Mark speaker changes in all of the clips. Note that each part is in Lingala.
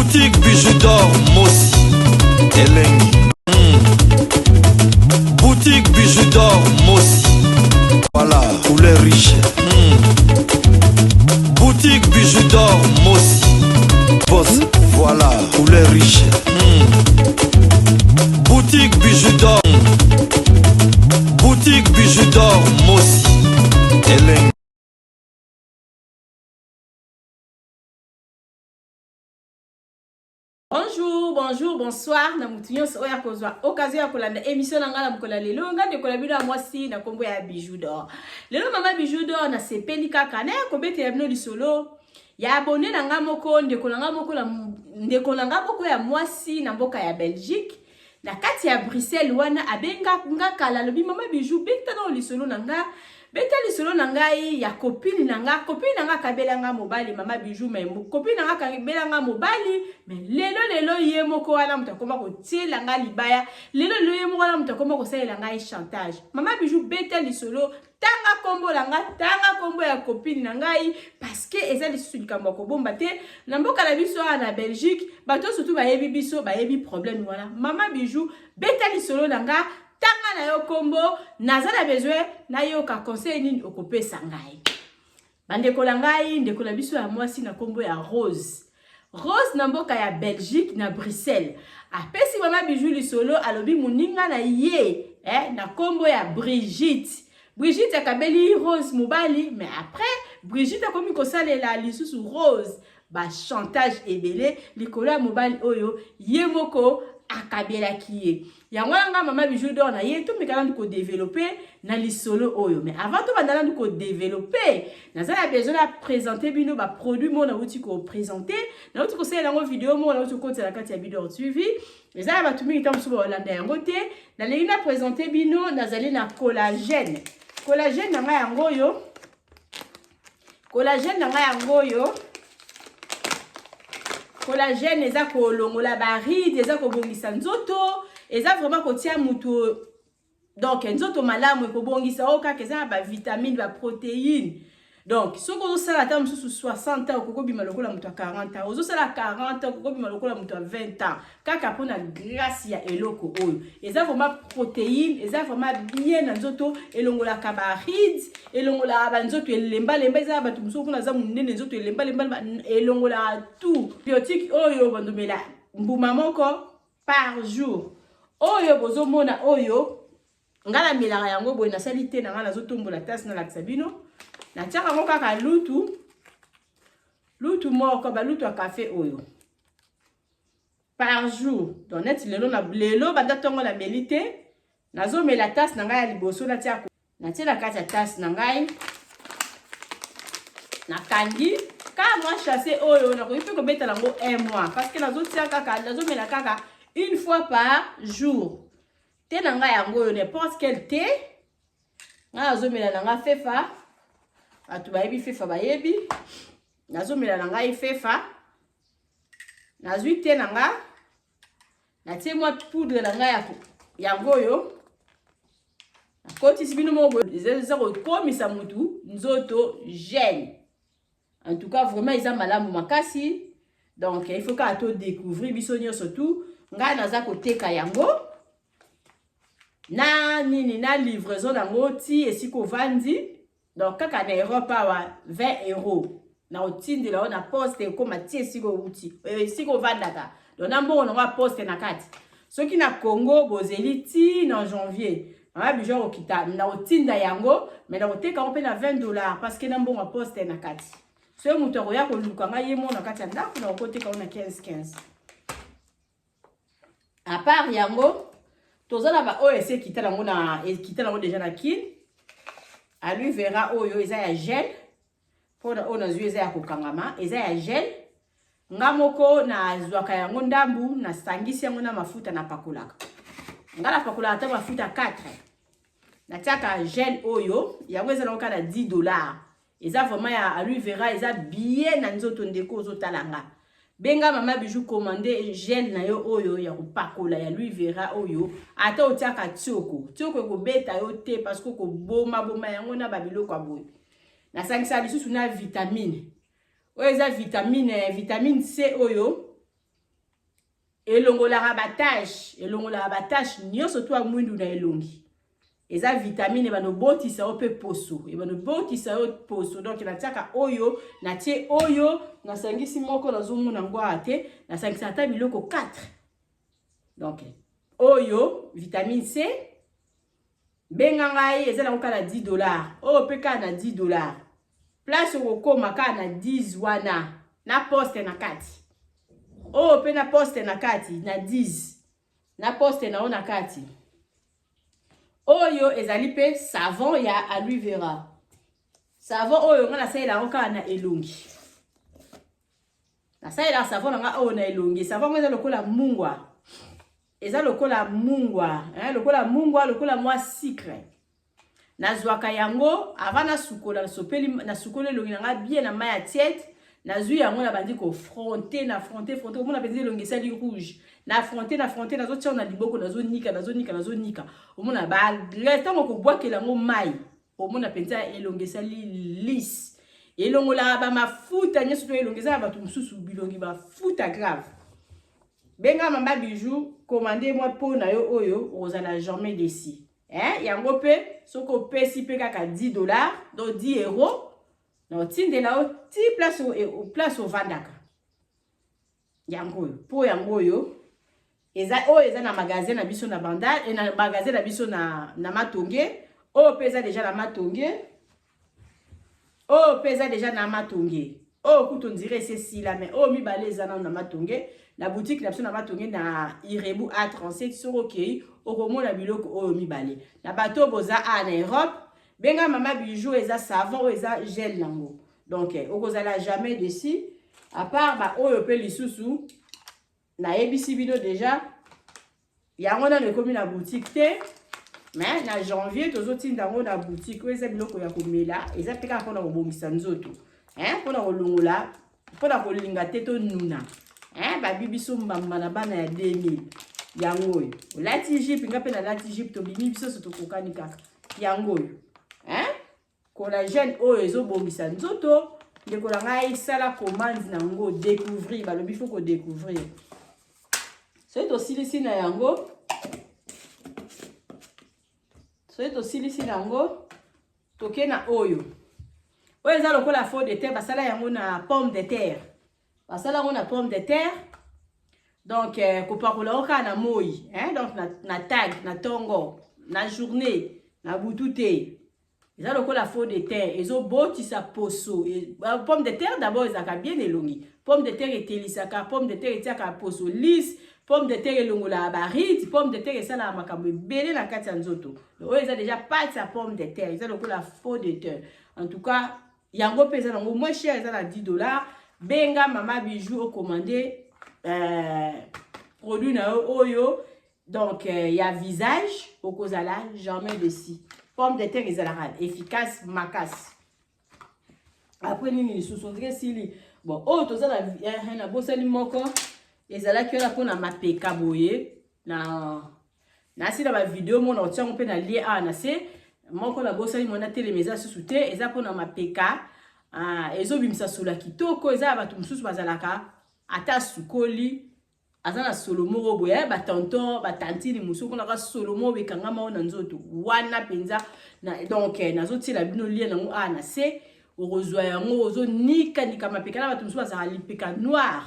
Speaker 1: Boutique bijoux d'or Mossi Elengi. Boutique bijoux d'or Mossi. Voilà, couleur riche. Boutique bijoux d'or Mossi. Boss, voilà, couleur riche. Boutique bijoux d'or. Boutique bijoux d'or Mossi Elengi.
Speaker 2: Bonjour, bonjour, bonsoir. Na mutunyo so ya kozwa occasion ya kolanda émission na ngala mukola lelo nga de kola bino mwasi na kombo ya bijoux d'or. Lelo mama bijoux d'or na sepeli kaka na ko bete ya bino lisolo. Ya abonné na nga moko ndeko na nga moko ya mwasi na mboka ya Belgique. Na kati ya Bruxelles wana abenga nga kala lobi mama bijoux beta na lisolo na nga. Beta lisolo na ngai ya copine na nga kabela nga mobali mama bijoux mais copine na nga kabela nga mobali mais lelo ye moko wana mutakoma ko tiela nga libaya lelo ye moko wana mutakoma ko salela nga chantage mama bijoux beta lisolo tanga kombo la nga tanga kombo ya copine na ngai parce que eza lisusu likambo ko bomba te na mboka la biso na Belgique bato surtout ba yebi biso ba yebi problème wana mama bijoux beta lisolo na nga tanga na yo kombo nazala besoin na yo ka conseil nini okopesa ngai bandeko la ngai ndeko la biso ya mwasi na kombo ya Rose na mboka ya Belgique na Bruxelles apesi mama bijoux lisolo alobi muninga na ye na kombo ya Brigitte akabeli Rose mobali mais après Brigitte akomi kosalela lisusu Rose ba chantage ebele likolo ya mobali oyo ye moko akabela kiye yango nga mama bijoux d'or na ye to mekala ndiko développer na lisolo oyo mais avant to bandala ndiko développer nazala besoin de présenter bino ba produit mo na uti ko présenter na uti ko sala ngo vidéo mo na uti ko tela kati ya bidor suivi ezala ba tumi ita musuba Hollande yango te na lengi na présenter bino nazali na collagène na nga yango yo collagène eza ko longola ba ride eza ko bongisa nzoto eza vraiment ko tia mutu donc nzoto malamu ko bongisa oka keza ba vitamine ba protéines donc soko zo sala ta mususu 60 ans ko bima lokola mutu 40 ans ozo sala 40 ans ko bima lokola mutu 20 ans kaka pona grâce ya eloko oyo eza vraiment protéines eza vraiment bien na nzoto elongola ka ba ride elongola ba nzoto elemba eza ba tumuso kuna za munene nzoto elemba elongola tout biotique oyo bandomela mbuma moko par jour oyo bozo mona oyo ngala milanga yango boy na salite na ngala zotombola tasse na laksabino na tiaka ngo kaka lutu moko ba lutu a café oyo par jour donc net lelo banda tongo la melite nazo mela tasse na ngai ya liboso na tiaka na tia kati ya tasse na ngai na kandi ka moi chasser oyo na ko ife ko beta lango un mois parce que nazo tia kaka nazo mela kaka une fois par jour te na ngai yango oyo n'importe quel thé nazo mela na nga fefa atu bayebi fefa bayebi nazo mela na ngai fefa nazwi te na nga na tie moi poudre na ngai yango oyo koti sibino mo eza ko komisa mutu nzoto gêne en tout cas vraiment isa malamu makasi donc il faut ka to découvrir bisonyo surtout nga naza ko teka yango na nini na livraison nango ti esiko vandi donc kaka na Europe wa 20 € na otindi la na poste ko mati esiko uti esiko vandaka donc na mbongo na poste na kati soki na Congo bozeli ti na janvier mama bijoux okita na otinda yango mais na oteka ko pe na 20 $ parce que na mbongo poste na kati so mutu akoya ko luka nga yemo na kati ya ndako na okoteka na 15 à part yango tozala ba OSC kita nango déjà na kin aloe vera oyo eza ya gel pona ona zwi eza ya kokangama eza ya gel nga moko na zwaka yango ndambu na sangisi yango na mafuta na pakolaka nga na pakolaka ta mafuta 4 na tiaka gel oyo yango eza na 10 $. Eza vraiment ya aloe vera eza bien na nzoto ndeko ozotalanga benga mama bijoux commandé gel na yo oyo ya kopakola ya aloe vera oyo ata otiaka tioko ko beta yo te parce que ko boma yango na babiloko aboy na sangisa lisusu na vitamine oyo eza vitamine C oyo elongola rabatage nyonso to mwindu na elongi eza vitamine bano botisa ope poso e bano botisa o poso donc na tiaka oyo na tie oyo na sangisi moko na zomuna ngwa te na sangisa ata biloko 4 donc oyo vitamine C benga ngai eza na kokala $10 oyo peka na $10 place okoma ka na 10 wana na poste na kati oyo pe na poste na kati na 10 na poste na ona kati oyo ezali pe savon ya aloe vera savon oyo nga nasalela oka na elongi nasalela savon nga oyo na elongi savon eza lokola mungwa lokola mwa sucre nazwaka yango avant na sukola sopeli na sukola elongi nga bien na mai ya tiède nazwi yango na bandi ko fronter omona penzi elongi esali rouge na fronter nazotia na liboko nazonika omona ba ntango kobwakela yango mai omona penzi elongi esali lisse elongola ba mafuta nyonso to elongi eza bato mosusu bilongi bafuta grave benga mama bijou commandez moi po na yo oyo ozala jamais déçu yango pe soko pesi pe kaka $10 donc €10 na otindela o ti place ovandaka yango oyo po yango oyo eza na magasin na biso na bandal na magasin na biso na matonge oyo pesa déjà na matonge oyo kuto ndire c'est là mais oyo mibale eza na matonge na boutique na biso na matonge na Irebu A37 soko kei okomona biloko oyo mibale na bato boza na Europe benga mama bijou eza savon oyo eza gel nango donc okozala jamais déçu à part ba oyo pe lisusu na yebisi bino déjà yango na ekomi na boutique te mais na janvier tozotinda ngo na boutique oyo eza biloko ya komela eza pe kaka mpona kobongisa nzoto mpona kolongola mpona kolinga te to nuna babibiso mbamba na bana ya 2000 yango oyo olati jipe nga mpe nalati jipe tobimi biso so tokokani kaka yango oyo collagène oyo ezobongisa nzoto ndeko na ngai sala commande nango découvrir balobi faut ko découvrir soki tosilisi na yango toke na oyo eza lokola fond de terre basala yango na pomme de terre donc kopakola oka na moi donc na tag na tongo na journée na butu te eza lokola fond de terre ezobotisa poso pomme de terre d'abord ezaka bien elongi pomme de terre etelisaka pomme de terre etiaka poso lisse pomme de terre elongola barite pomme de terre esala makambo ebele na kati ya nzoto oyo eza déjà pati ya pomme de terre eza lokola fond de terre en tout cas yango pe eza nango moins cher eza na $10 benga mama bijou ocommandé produit na oyo donc ya visage okozala jamais déçu pomme de terre ezalaka efficace makasi après nini lisusu ondire sili bon oyo toza na bosani moko ezalaki wana mpona mapeka boye na sila bavideo mona otiango mpe na lie awa na se moko na bosani mona telema eza susu te eza mpona mapeka ezobimisa solo ya kitoko eza bato mosusu bazalaka ata sukoli aza na solo moko boye batonton batantini mosusu konaka solo moko bekangama oyo na nzoto wana mpenza donc nazotiela bino lie nango awa na se okozwa yango ozonika mapeka na bato mosusu bazalaka lipeka noire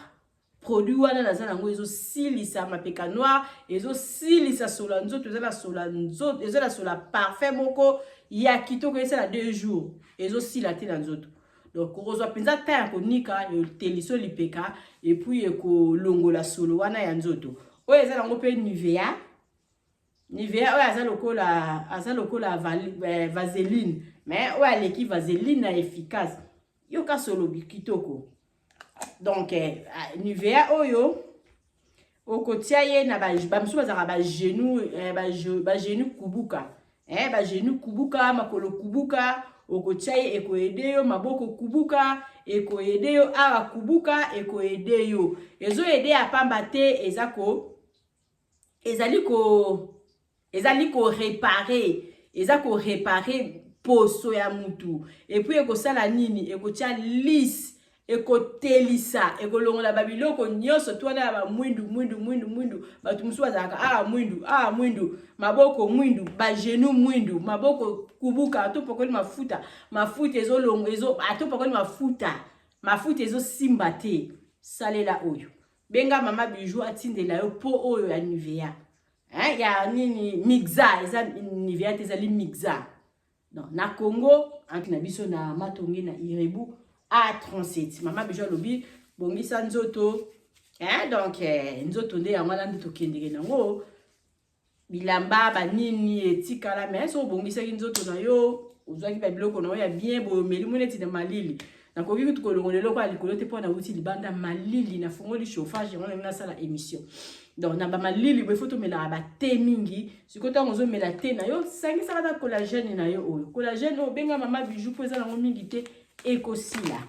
Speaker 2: produit wana naza nango ezosilisa mapeka noire ezosilisa solo ya nzoto eza na solo ya parfum moko ya kitoko esala 2 jours ezosila te na nzoto donc okozwa mpenza ta ya konika eteliso lipeka epuis ekolongola solo wana ya nzoto oyo eza nango mpe Nivea oyo aza lokola vaseline mais oyo aleki vaseline na efficace yoka solo kitoko donc Nivea oyo okotia ye na bamosusu bazalaka bagenu kubuka bagenu kubuka makolo kubuka okotia ye ekoede yo maboko kubuka ekoede yo awa kubuka ekoede yo ezoede ya pamba te ezali ko réparer poso ya mutu epuis ekosala nini ekotia lisse ekotelisa ekolongola babiloko nyonso twana ba mwindu batu musu azaka mwindu maboko mwindu ba genou mwindu maboko kubuka atopokoli mafuta ezolongo atopokoli mafuta ezosimba te salela oyo benga mama Bijou atindela yo po oyo ya Nivea ya nini mixa eza Nivea te ezali mixa non na Congo anki na biso na matonge na Irebu A37 mama Bijou alobi bongisa nzoto donc nzoto nde yango wana nde tokendeke nango bilamba banini etikala mais so bongisaki nzoto na yo ozwaki babiloko na yo ya bien boyomeli moneti na malili nakoki kutu kolongo lelo kwa likolo te mpona uti libanda malili na fongoli chauffage yango na sala émission donc na ba malili bo foto mela ba te mingi sikota ngozo mela te na yo sangisa kata collagène na yo oyo collagène o benga mama Bijou poza nango mingi te ekosila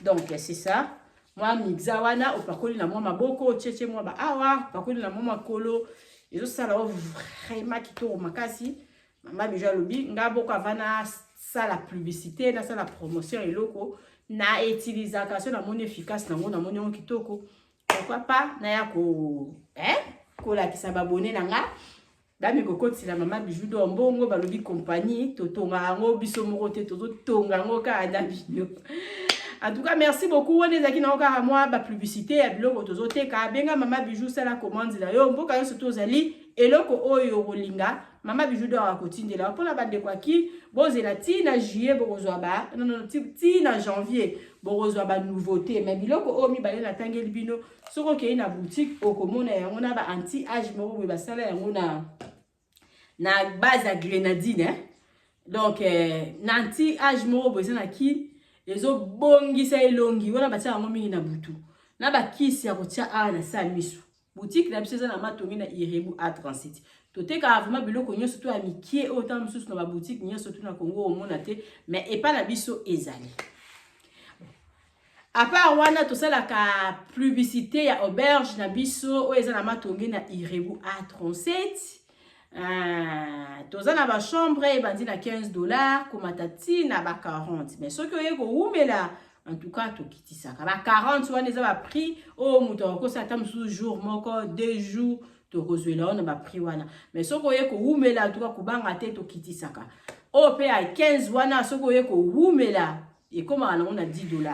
Speaker 2: donc c'est ça moi mixa wana opakoli na mwa maboko tcheche mwa ba awa opakoli na mwa makolo ezo sala vraiment kitoko makasi mama Bijou alobi ngaboko avana sala publicité na sala promotion eloko na utilisation na mon efficace na mona monyo kitoko pourquoi pas na ya ko kola kisaba abonné nanga dami kokoti la mama Bijou do mbongo balobi compagnie totonga ngo biso moko te tozo tonga ngo ka na bino. En tout cas merci beaucoup on ezaki na oka moi ba publicité ya biloko tozo teka benga mama Bijou sala commande la yo mboka yo surtout zali eloko oyo rolinga mama Bijou do akotindela pour la bande kwa ki bozela ti na juillet bokozwa ba non ti na janvier bokozwa ba nouveauté mais biloko o mi balé na tangeli bino soko ke na boutique okomona yango na ba anti age moko bo basala yango na base à grenadine donc na anti age moko bo na ki ezo bongisa elongi wana batia yango mingi na butu na ba kisi ya kotia a na sa misu boutique na biso na matongi na Irebu A37 toteka vraiment biloko nyonso to ya mikie autant mususu na ba boutique nyonso to na Congo omona te mais epa na biso ezali à part wana to sala ka publicité ya auberge na biso o eza na matongi na Irebu A37 tozana ba chambre ebandi na $15 komatati na ba 40 mais soki oye ko umela en tout cas to kitisaka ba 40 wana eza ba prix o muto ko sa tam sous jour moko 2 jours to kozwela ona ba prix wana mais soki oye ko umela en tout cas kubanga te to kitisaka o pe à 15 wana soki oye ko umela et comme on a $10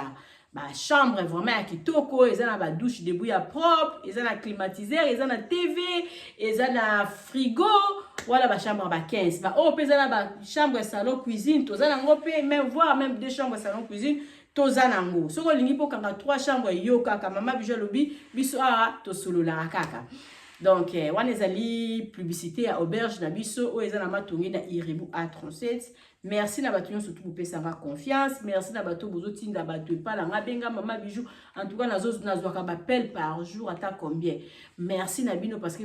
Speaker 2: ba chambre vraiment ya kitoko eza na ba douche debout ya propre eza na climatiseur eza na TV eza na frigo wala ba chambre ba 15 ba o peza na ba chambre salon cuisine toza na ngo pe même voir même 2 chambres salon cuisine toza na ngo soko lingi po kanga 3 chambres yo kaka mama Bijou lobi biso a to solola kaka donc wana ezali publicité ya auberge na biso o eza na matongi na Irebu A37 merci na bato nyonso surtout pesa nga confiance merci na bato bozotinda bato epala nga benga mama Bijou en tout cas nazwaka bapel par jour ata combien merci na bino parce que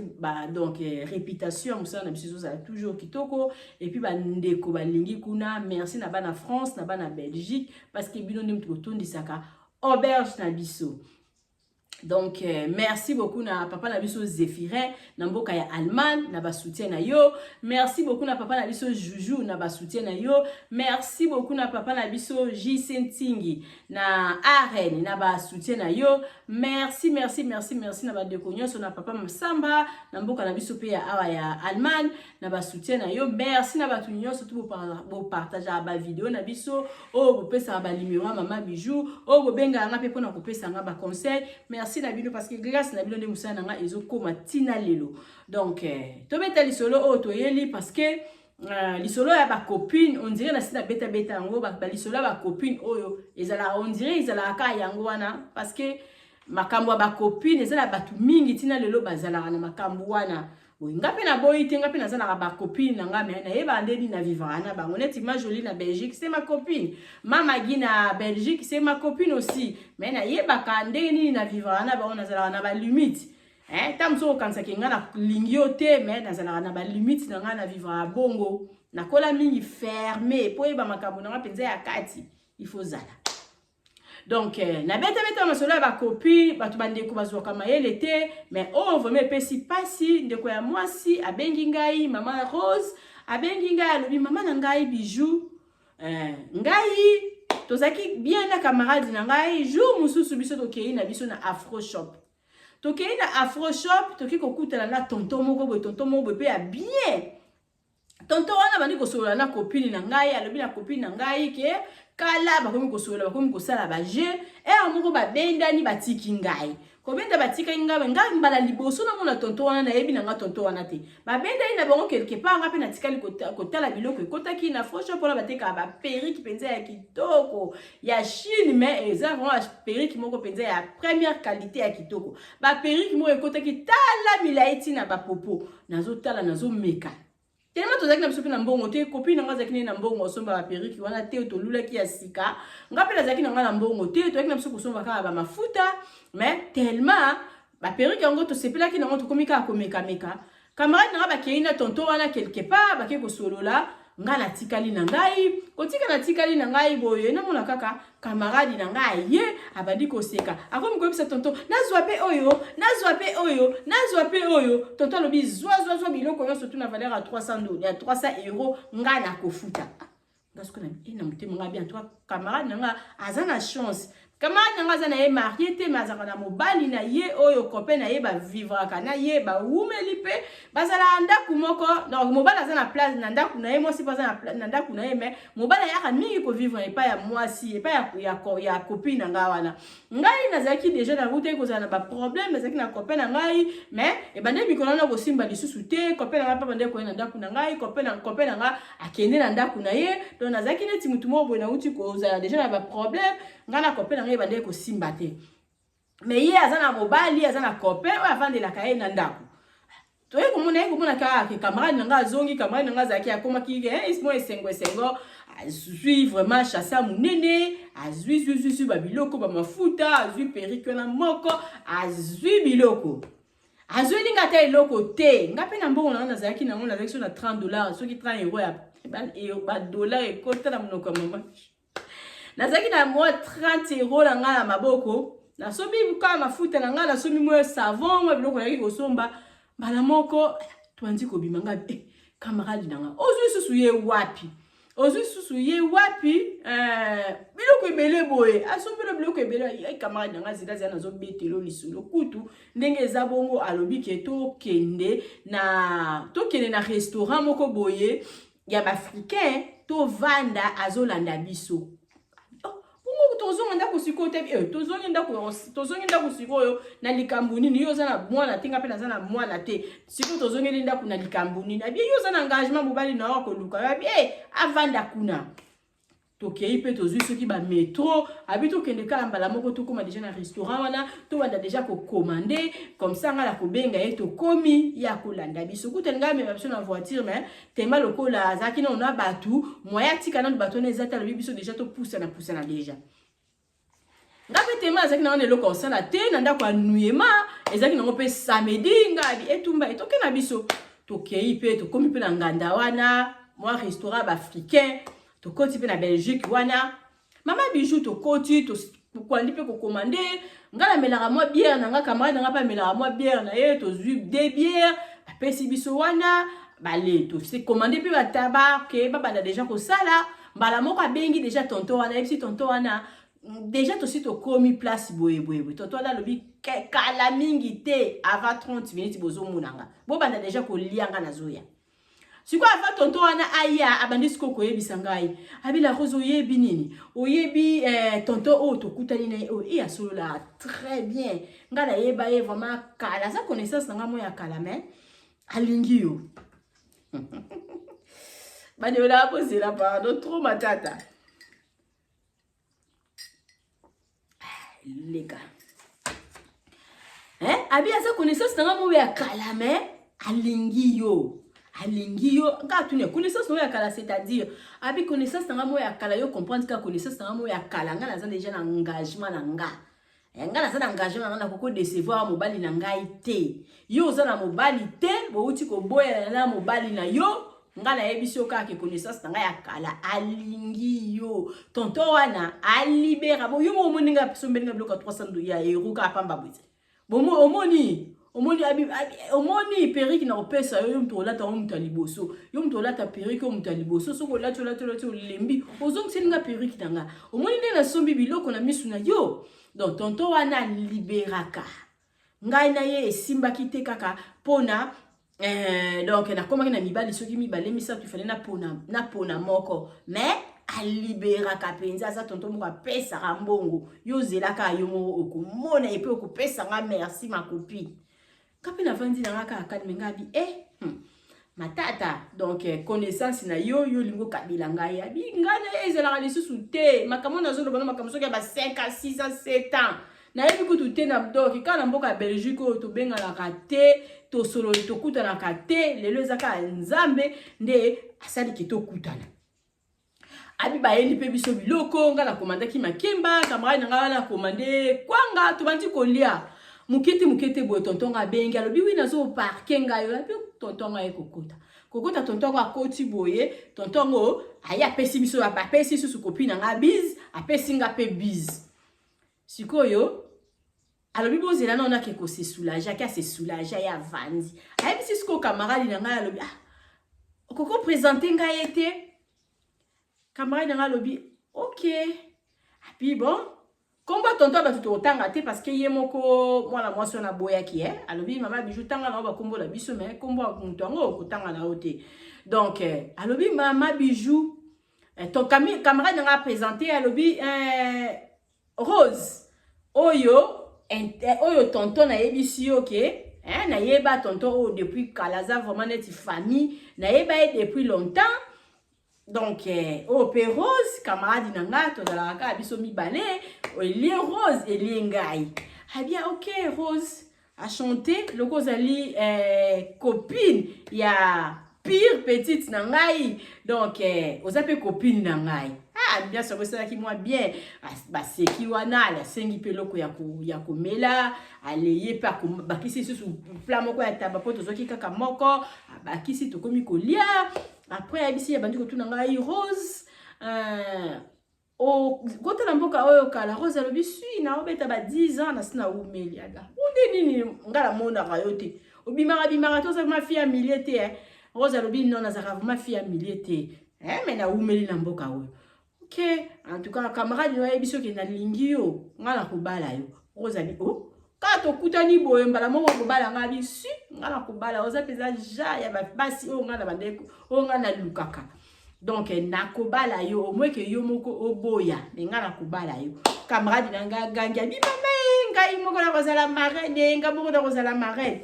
Speaker 2: donc réputation mosala na biso ezozala toujours kitoko et puis bandeko balingi kuna merci na bana France na bana Belgique parce que bino nde mutu kotondisaka auberge na biso. Donc merci beaucoup na papa na biso Zéphirin na mboka ya Allemagne na ba soutien na yo merci beaucoup na papa na biso Juju na ba soutien na yo merci beaucoup na papa na biso J Sentingi na Arène na ba soutien na yo merci na ba deko nyonso na papa Msamba na mboka na biso pe ya awa ya Allemagne na ba soutien na yo merci na batu nyonso tout bo partager ba vidéo na biso o bo pesa ba numéro mama Bijou o bo benga nga pe pona ko pesa nga ba conseil merci na bino parce que grâce na bino nde musana nga ezokoma tina lelo donc tobeta lisolo o toyeli parce que lisolo ya ba copine on dirait na sina beta yango ba lisolo ya ba copine oyo ezala on dirait ezala ka yango wana parce que makambo ya ba copine ezala batu mingi tina lelo bazala na makambo wana ngapi na boyi te ngapi nazala ba copine na nga mais na yeba ndeni na vivre na bango neti ma jolie na Belgique c'est ma copine mama gi na Belgique c'est ma copine aussi mais na yeba ka ndeni na vivre na bango nazala na ba limite tamso kanisa kinga na lingio te mais nazala na ba limite na nga na vivre a bongo na kola mingi fermé po yeba makambo na nga penza ya kati il faut zala. Donc na beta masolo ba copine batu bandeko bazwaka mayele te mais on vraiment pesi pasi ndeko ya mwasi abengi ngai mama Rose abengi ngai alobi mama na ngai Bijou ngai tozaki bien na camarade na ngai jour mususu biso tokei na biso na Afro Shop. Tokei na Afro Shop toki kokutela na tonton moko pe ya bien. Tonton wana bandi kosolola na copine na ngai, alobi na copine na ngai ke kala bakomi kosolola bakomi kosala ba jeu moko babendani batiki ngai. Kobenda batika ngai ngai mbala liboso na mona tonton wana nayebi na nga tonton wana te. Babendani na bango quelque part ngape na tikali kotala biloko ekotaki na Afro Shop wana bateka ba perruque penza ya kitoko ya Chine mais eza vraiment perruque moko penza ya première qualité ya kitoko. Ba perruque moko ekotaki tala milaiti na ba popo. Nazo tala nazo meka. Tellement tozaki na biso pe na mbongo te copine nga zaki na mbongo osomba ba perruque wana te to lulaki ya sika ngape la zaki na nga na mbongo te tozaki na biso kosomba kaka ba mafuta mais tellement ba perruque yango to sepelaki na ngo to komika komeka meka camarade nga ba keina tonton wana quelque part ba ke ko solola nga na tikali na ngai kotika na tikali na ngai boye na mona kaka camarade na ngai ye abadi koseka akomi koyebisa tonton nazwa pe oyo tonton lobi zwa biloko nyonso tuna valeur à 300 euros nga na kofuta ngasko na ina mutema nga bien toi camarade na nga azana chance camarade na nga azana ye marié te mazaka na mobali na ye oyo copain na ye ba vivre kana ye ba umeli pe bazala ndaku moko donc mobali azana place na ndaku na ye mwasi bazana na ndaku na ye mais mobali ya mingi ko vivre pas ya mwasi pas ya copine na nga wana ngai nazaki déjà na route ko zana ba problème nazaki na copain na ngai mais e bande mikolo na ko simba lisusu te copain na nga pa bande ko na ndaku na ngai copain na nga akende na ndaku na ye donc nazaki neti mutu mo boye na uti ko zana déjà na ba problème ngana copain na ngai bande ko simba te mais ye azana mobali azana copain o avandela kaye na ndaku toye komona ka ke camarade na nga azongi camarade na nga zaki akoma ki ismo esengo azui vraiment chassa munene azui ba biloko ba mafuta azui perruque na moko azui biloko azui linga ta eloko te ngape na mbongo na zaki na ngona zaki na $30 soki 30 euros ya ba dollar ekota na monoko ya mama nazaki na moi 30 euros na nga na maboko na sobi ka mafuta na nga na sobi moi savon moi biloko yaki kosomba bala moko twandi ko bimanga camarade na nga ozui susu ye wapi biloko ebele boye asombelo biloko ebele camarade na nga zida na zo betelo lisolo kutu ndenge eza bongo alobi ke tokende na restaurant moko boye ya bafricain to vanda azolanda biso tozonga ndako siko te tozonga ndako siko na likambo nini yo za na mwana tinga pe na za na mwana te siko tozonga ndako na likambo nini abi yo za na engagement mobali na wako luka abi avanda kuna tokei pe tozui soki ba métro abi tokende kala mbala moko tokoma déjà na restaurant wana to wanda déjà ko commander comme ça ngala ko benga ye to komi ya kolanda biso kutenga me biso na voiture mais tema lokola zaki na ona batu moya tika na batu na ezata le biso déjà to poussa na déjà ngape tema ezaki na lelo kosala te na ndako anuyema ezaki na ngope samedi ngabi etumba etoke na biso tokei pe tokomi pe na nganda wana moi restaurant africain tokoti pe na Belgique wana mama bijou tokoti to kwandi pe ko commander ngala melaka moi bière na nga camarade nga pa melaka moi bière na ye to zui de bière apesi biso wana bale to se commander pe ba tabac ke baba na déjà ko sala mbala moko abengi déjà tonton wana epsi tonton wana déjà to si to komi place boye tonton wana lobi kala mingi te avant 30 minutes bozo munanga bo banda déjà ko lianga na zoya siko avant tonton wana aya abandisi ko koyebisa ngai abila rozo yebi nini oyebi tonton o to kutani na o ya solo la très bien ngala yeba ye vraiment kala sa connaissance nga mo ya kala mais alingi yo bani wala poser la pardon trop matata les gars abi asa connaissance nga mo ya kala mais alingi yo nga tune connaissance no ya kala c'est-à-dire abi connaissance nga mo ya kala yo comprendre que connaissance nga mo ya kala nga na déjà na engagement na nga na za na engagement na koko décevoir mobali na ngai te yo za na mobali te bo uti ko boya na mobali na yo nga na yebi sio ka ke connaissance nga ya kala alingi yo tonton wana alibera bo yo mo moninga sombeli nga bloka 300 ya euro ka pamba bwite bo mo omoni omoni periki na opesa yo mtu olata mtu aliboso yo mtu olata periki mtu aliboso soko lati lembi ozong seninga periki nanga omoni nde na sombi biloko na misu na yo donc tonton wana liberaka ngai na ye esimbaki te kaka pona donc na komaki na mibali soki mibale misatu fale na pona moko mais aliberaka penza za tonton moko apesaka mbongo yo zelaka yo moko okomona epe okopesanga merci ma copine kapi na vandi na ngaka akani ngabi matata donc connaissance na yo lingo kabila ngai abi ngana ezela lisusu te makambo na zolo bana makambo soki ba 5 à 6 à 7 ans na yebi kutu te na mdoki kana mboka Belgique to benga na kate to solo to kutana kate lelo ezaka nzambe nde asali kito kutana abi ba yeli pe biso biloko ngala komanda ki makemba camarade ngala na komande kwanga to bandi kolia mukete boye tonton nga bengi alobi wi nazo parke ngayo api tonton nga kokota tonton nga koti boye tonton ngo aya pesi biso ba pesi susu copine nga biz apesi nga pe biz sikoyo alobi bozela na onake ko se soulager ka se soulager ya vandi ayi siko camarade nga alobi okoko présenter nga yete camarade nga alobi OK api bon komba tonton ba tuto tanga te parce que ye moko mwana mwasi na boya ki alobi mama bijou tanga na ba kombo la biso mais kombo muntu ngo ko tanga na ote donc alobi mama bijou ton camarade nga présenté alobi Rose oyo tonton na yebisi OK na yeba tonton depuis Kalaza vraiment net famille na yeba depuis longtemps. Donc, au Rose, camarade nanga, to la ka biso mibale, Elie Rose, Elie Ngai. Ah bien, OK, Rose a chanté, le cause ali copine, il y a pire petite nangai. Donc, aux appels copine nangai. Ah, bien sûr, c'est là qui moi bien. Bah, c'est qui wana, la sengi peloko ya komela, aleye pa bakisi sous plamo ko ya tabapo to zoki kaka moko, bakisi to komi kolia. Après abisi ya bandiko tuna ngai Rose gota na mboka oyo kala Rose alobi sui na obeta ba 10 ans na sina umeli aga unde nini ngala mona rayote obimara to za ma fille à millier te Rose alobi non na za ma fille à millier te mais na umeli na mboka oyo OK en tout cas camarade no ebiso ke na lingi yo ngala kubala yo Rose ali kato kutani boye mbala moko kobala nga bisu ngala kobala oza peza ja ya basi o ngala bandeko o ngala lukaka donc na kobala yo au moins que yo moko oboya ngala kobala yo camarade na nga gangi abi mama ngai moko na kozala marraine nga moko na kozala marraine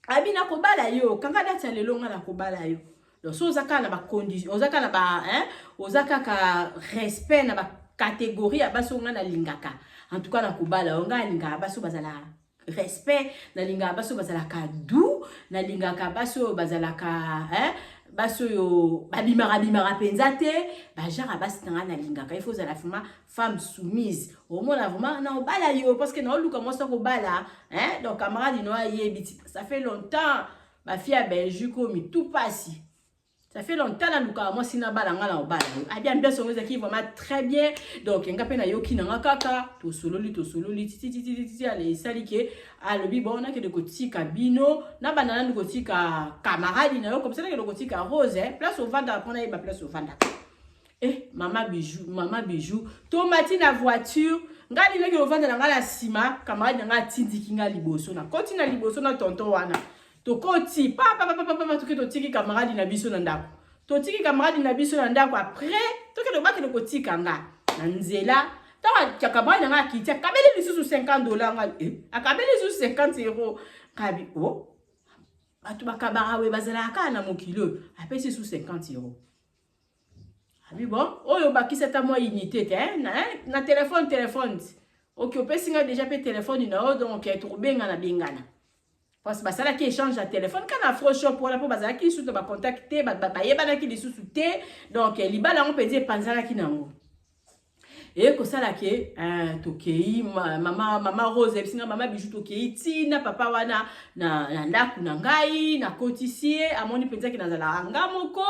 Speaker 2: abi na kobala yo kanga data lelo ngala kobala yo donc so zaka na ba condition ozaka na ba ozaka ka respect na ba catégorie ya baso ngana lingaka en tout cas na kubala onga linga baso bazala respect na linga baso bazala ka doux na linga ka baso bazala ka baso yo babimara penzate ba jara basi na linga ka il faut zala femme soumise au moins vraiment na obala yo parce que na luka mosa ko bala donc camarade no ayebiti ça fait longtemps ma fille à Belgique comme tout passé. Ça fait longtemps na luka moi sina balanga na obala. Ah bien songoza qui vraiment très bien. Donc ngape na yoki na kaka to sololi titi ale salike alobi bon na ke de kotika bino na banana de kotika camarade na yo comme ça na ke de kotika Rose place au vanda prendre ba place au vanda. Maman bijou tomati na voiture ngali na ke au vanda na ngala sima camarade na tindiki nga liboso na continue liboso na tonton wana. Tokoti papa to tiki camarade na biso na ndako to tiki camarade na biso na ndako après toke to baki to tika nga na nzela tawa camarade nga kiti akabeli lisusu $50 nga akabeli lisusu 50 euros kabi batu bakabara we bazala ka na mokilo apesi sous 50 euros abi bon oyo bakisa ta moi unité na téléphone OK opesi nga déjà pe téléphone na donc to benga na bengana. Parce que ça là qui échange la téléphone quand on a shop pour la pour bazala qui sous ba contacter ba yeba na ki li sous té donc libala on peut dire panzala ki nango et que ça là que tokei maman Rose ebisinga maman bijou tokei tina papa wana na ndaku na ngai na kotisie amoni penza ki nazala anga moko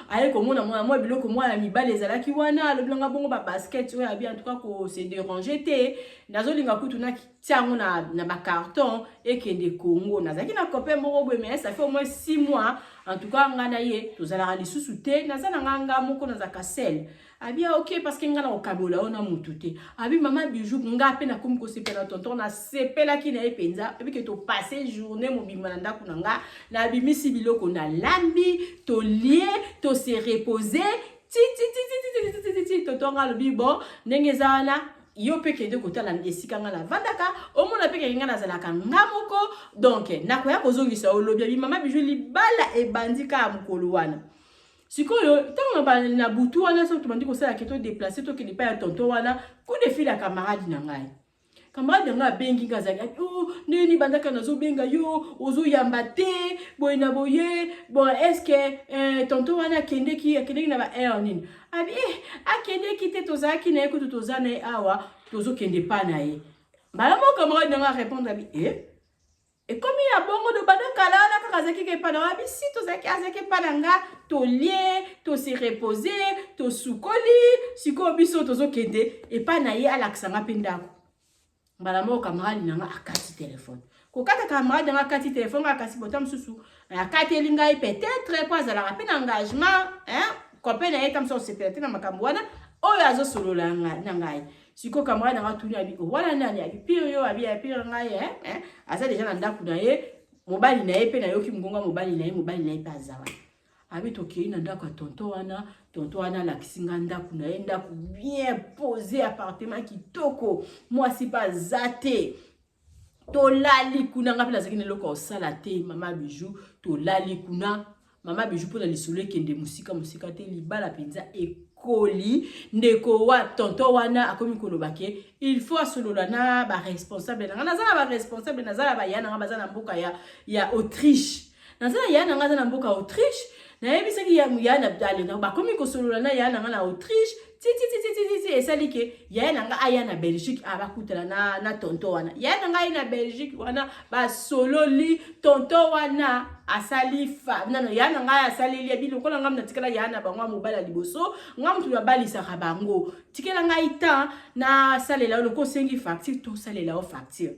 Speaker 2: aye komona moi biloko moi ya mibale ezala ki wana le blanga bongo ba basket ouais bien en tout cas ko se déranger té nazolinga kutu na tiango na ba carton ekende Congo nazaki na copain moko boye mais ça fait au moins 6 mois en tout cas ngana ye tozala lisusu te nazana nganga moko nazaka sel abi ok parce que ngana okabola ona mutu te abi mama bijou nga pe na komi ko sepela tonton na sepela ki na epenza abi ke to passer journée mobimba na ndako nanga na bimisi biloko na lambi to lier to se reposer totonga lobi bon ndenge ezala yo pe kende kotala esika nga na vandaka omona pe kenga nazalaka nga moko donc nakoya kozongisa olobi abi mama bijou libala ebandika mukolo wana sikoyo tango na butu wana so tumandi kosala keto déplacer to kende pa ya tonton wana ko défi la camarade na ngai camarade nga bengi ngazaki oh nini bandaka nazo benga yo ozo yamba te boy na boye bon est-ce que tonton wana kende ki na ba air nini abi akende ki te tozaki na ekutu tozana awa tozo kende pa na ye bala mo camarade nga répondre abi et comme il y a bongo de bandaka là kakazaki ke pa na abi si tozaki azaki pa na nga to lier to se reposer to sukoli siko biso tozo kende et pa na ye alaksanga pendako bala mo camarade nanga akati téléphone ko kata camarade nanga akati téléphone akasi botam susu akati elinga peut-être pas à la rappel engagement copain na etam so sepelate na makambo wana oyo azo solola nanga siko camarade nanga tuni abi wala nani abi pire yo abi pire ngai asa déjà na ndako na ye mobali na ye pe na yoki mgonga mobali na ye pa zawa abi toki na ndako tonton wana la kisinga ndako na ye ndako bien posé appartement kitoko moi si pas zate to lali kuna ngapela zakine loko sala te mama bijou to lali kuna mama bijou pour la lisolo kende musika te libala penza ekoli ndeko wa tonton wana akomi kolobake il faut solola na ba responsable na nazala ba responsable nazala ba yana bazana mboka ya Autriche nazala yana ngazana na mboka Autriche na yebisaki ya yana dale na bakomi kosolola na yana na Autriche ti esali ke yana nga aya na Belgique abakutela na tonton wana yana nga na Belgique wana ba sololi tonton wana asali fa nano yana nga asali li bilo kola ngam na tikala yana bangwa mobala liboso ngam tu balisa bango tikela nga ita na salela lo ko sengi facture to salela o facture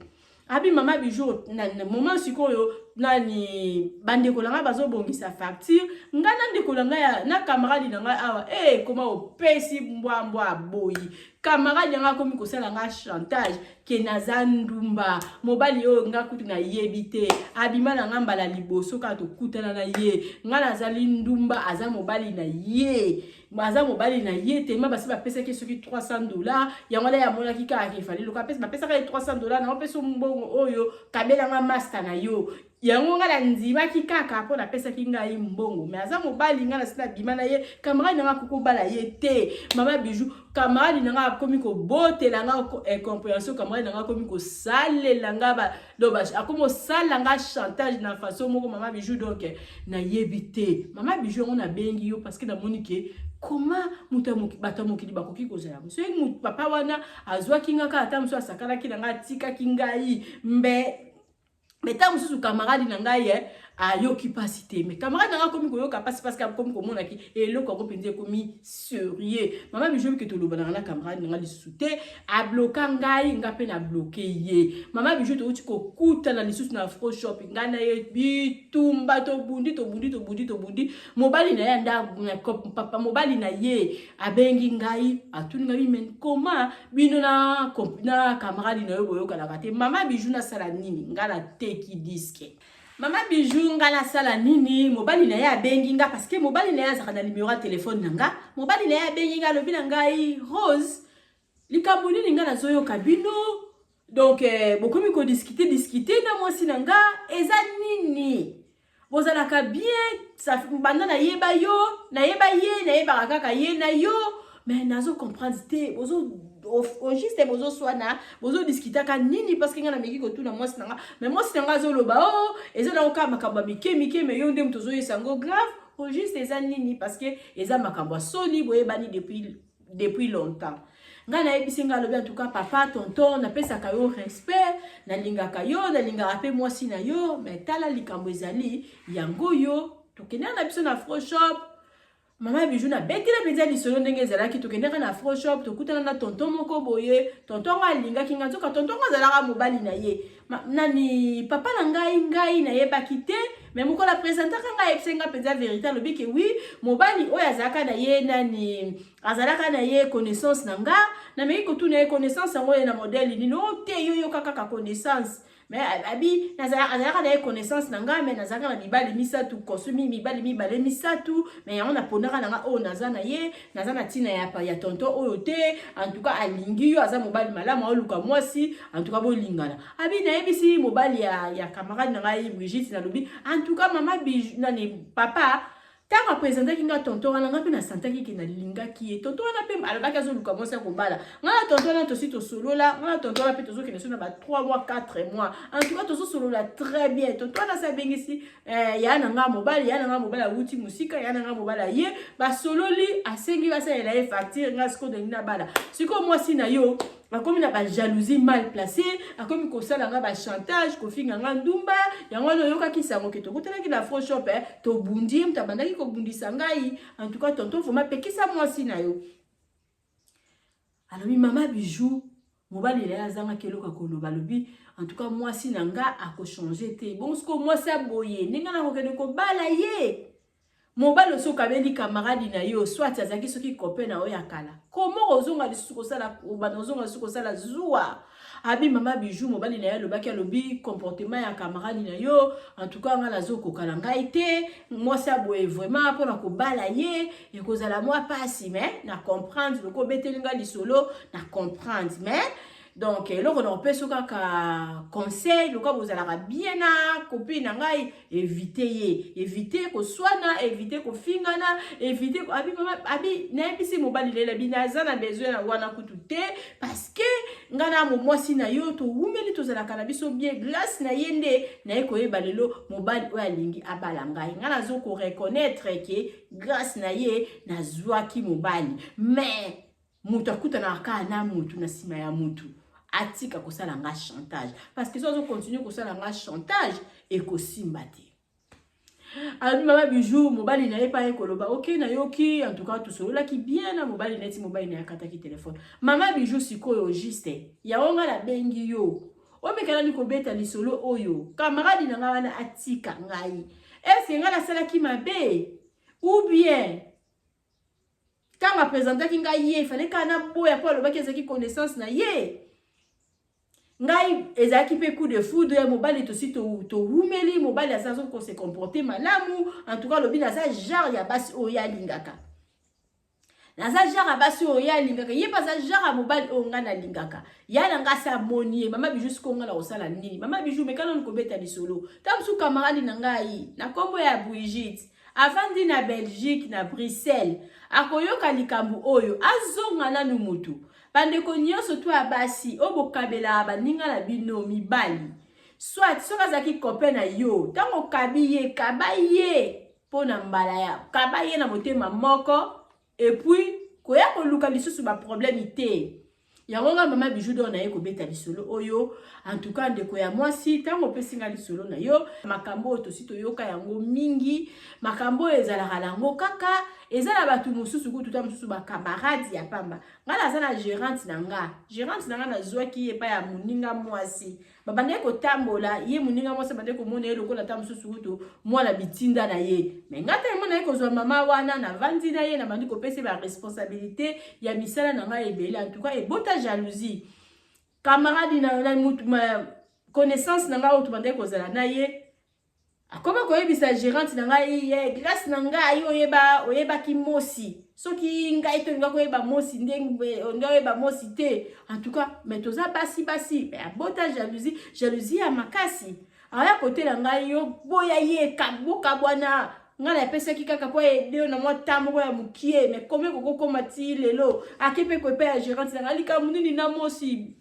Speaker 2: abi mama bijou na moment sikoyo nani bande kolanga bazo bongisa facture ngana ndeko langa na camarade nanga awa koma opesi mbwa boyi camarade nanga komi kosala nga chantage ke nazandumba mobali o nga kutu na yebite abima na nga mbala liboso ka to kutana na ye ngana zali ndumba aza mobali na ye maza mobali na ye tema basi bapesa ke soki $300 yango la ya mona kika ke fali loka pesa bapesa ka $300 na opesa mbongo oyo kabela nga master na yo yango ngala nzima kikaka po na pesa kinga yi mbongo mais aza mobali ngala sina bima na ye camarade nga kuko bala ye te mama bijou camarade nga komi ko botela nga compréhension camarade nga komi ko salela nga ba dobash akomo sala nga chantage na façon moko mama bijou donc na yebite mama bijou on a bengi yo parce que na monike comment mutamuki batamuki bakoki kozala so mu papa wana azwa kinga ka ata mso asakala kinanga tika kingai mais tant mususu camarade na ngai ayoki pasité mais camarade na komi ko yoka parce que komi ko mona ki eloko ko penze komi sérieux mama bijou ke to lobana na camarade na ngai lisusu te a bloquer ngai ngape na bloquer ye mama bijou to uti ko kuta na lisusu na fro shop ngana ye bitumba to bundi mobali na ya nda papa mobali na ye abengi ngai atuni ngai men comment bino na camarade na yo boyoka na kate mama bijou na sala nini ngala teki disque mama bijou ngala sala nini mobali na ya bengi nga parce que mobali na ya zaka na numéro ya téléphone nanga mobali na ya bengi nga lobi na ngai Rose likambo nini nga nazoyo kabino donc bokomi ko discuter na mwasi nanga eza nini bozalaka bien ça banda na yeba ye na yeba kaka ye na yo mais nazo comprendre te bozo au juste bozo swana bozo discuter ka nini parce que ngana meki ko tuna mwasi nanga mais mwasi nanga zo loba eza na oka makamba mike mais yo ndem tozo yesango grave au juste eza nini parce que eza makamba soli boye bani depuis longtemps ngana ebisi ngalo bien en tout cas papa tonton na pesa ka yo respect na linga ka yo na linga rapé mwasi na yo mais tala likambo ezali yango yo to kenya na biso na fro shop Maman Bijou na betila penza lisolo ndenge ezalaki tokendeka na Afro Shop tokutana na tonton moko boye tonton alingaki nga nzoka tonton azalaka mobali na ye nani papa na ngai na ye bakite mais moko la présentaka ngai episenga penza vérité lobi ke oui mobali oyo azalaka na ye nani azalaka na ye connaissance na nga na meki kotuna ye connaissance yango ye na modèle nino te yo kaka connaissance mais abi nazalaka na ye connaissance na nga mais nazalaka na mibali misatu kosumi mibali mibale misatu mais yango napondaka na nga oyo naza na ye naza na ntina ya tonton oyo te en tout cas alingi yo aza mobali malamu aoluka mwasi en tout cas bolingana abi nayebisi mobali ya camarade na ngai Brigitte nalobi en tout cas mama Bijou nani papa tanga présenter kinga tonton wana nga pe na santaki ke na lingaki ye tonton wana pe alobaki azoluka mwasi ya kobala nga na tonton wana tosi tosolola nga na tonton wana pe tozokende so na ba 3 mois 4 mois en tout cas tozosolola très bien tonton wana sabengisi ya na nga mobali awuti musika ya na nga mobali ye basololi asengi basalela ye facture nga siko delingi na bala siko mwasi na yo akomi na ba jalousie mal placée akomi kosala nga ba chantage kofinga nga ndumba yango no yoka kisango ke tokutana ki na Afro Shop to bundi mtabandaki ko bundisa ngai en tout cas tonton foma pekisa mwasi na yo alobi mama Bijou mobali le azanga keloka koloba lobi en tout cas mwasi na nga ako changer te bon siko mwasi aboye ninga na kokende ko bala ye mobali so kabeli camarade na yo soit azaki soki copain na oya kala comment ozonga lisusu kosala banozonga lisusu kosala zuwa abi mama Bijou mobali na yo lobaki alobi comportement ya camarade na yo en tout cas nga nazo kokala ngai te moi ça boye vraiment pour na kobala ye et kozala moi pasi mais na comprendre loko betelinga lisolo na comprendre mais donc loko na peso kaka conseil loko bozalaka bien na copine ngai éviter ko swana éviter ko fingana éviter ko abi mama abi na bisi mobali lela binaza na besoin na wana kutu te parce que ngana mo mwasi na yo to wumeli to zalaka na biso bien grâce na yende na eko yeba lelo mobali o alingi abala ngai ngana zo ko reconnaître que grâce na ye na zwaki mobali mais mutu akutana kana mutu na sima ya mutu atika kosala nga chantage parce que si on continue kosala nga chantage et kosimba te alors mama Bijou mobali na ye pa ekoloba OK na yoki en tout cas tout solola ki bien na mobali neti mobali na yakata ki téléphone mama Bijou sikoyo juste ya onga la bengi yo o mekala ni kobeta lisolo oyo camarade na nga wana atika ngai est-ce nga la sala ki mabe ou bien quand ma présenter nga ye fallait kana boya po lobaki ezaki connaissance na ye ngai ezaki pe coup de foudre ya mobali tosi to wumeli mobali asazo ko se comporter malamu en tout cas lobi na sa genre ya basi oya lingaka na sa genre ya basi oya lingaka ye pas sa genre ya mobali onga na lingaka ya na nga sa monie mama Bijou siko nga la osala nini mama Bijou mekana ko beta ni solo tamsu camarade na ngai na kombo ya Brigitte avandi na Belgique na Bruxelles akoyoka likambu oyo azonga na numutu bandeko nyonso to abasi obokabela baninga na bino mibali soit soka zaki copain na yo tango kabiye kabaye pona mbala ya kabaye na motema moko et puis koya koluka lisusu ba problème ité yango nga mama Bijou do na ye ko beta lisolo oyo en tout cas ndeko ya mwasi tango pesinga lisolo na yo makambo to sito yoka yango mingi makambo ezalaka lango kaka ezala batu mususu kutu ta mususu ba camarade ya pamba ngala zana gérante na nga na zwaki ye pa ya muninga mwasi babande ko tambola ye muninga mwasi bande ko mona ye lokola ta mususu kutu mwana bitinda na ye mais ngata mona ye ko zwa mama wana na vandi na ye na bandi ko pese ba responsabilité ya misala na nga ebele en tout cas e bota jalousie camarade na mutu ma connaissance na nga o tubande ko zala na ye akoma koyebisa gérante na ngai ye grâce na ngai oyeba ki mosi soki ngai to nga koyeba mosi ndenge nga oyeba mosi te en tout cas mais toza basi mais abota jalousie ya makasi aya côté na ngai yo boya ye kaboka bwana nga na pesa ki kaka po edeo na mwa tambo ya mukie mais combien koko mati lelo akepe ko pe ya gérante na ngai ka munini na mosi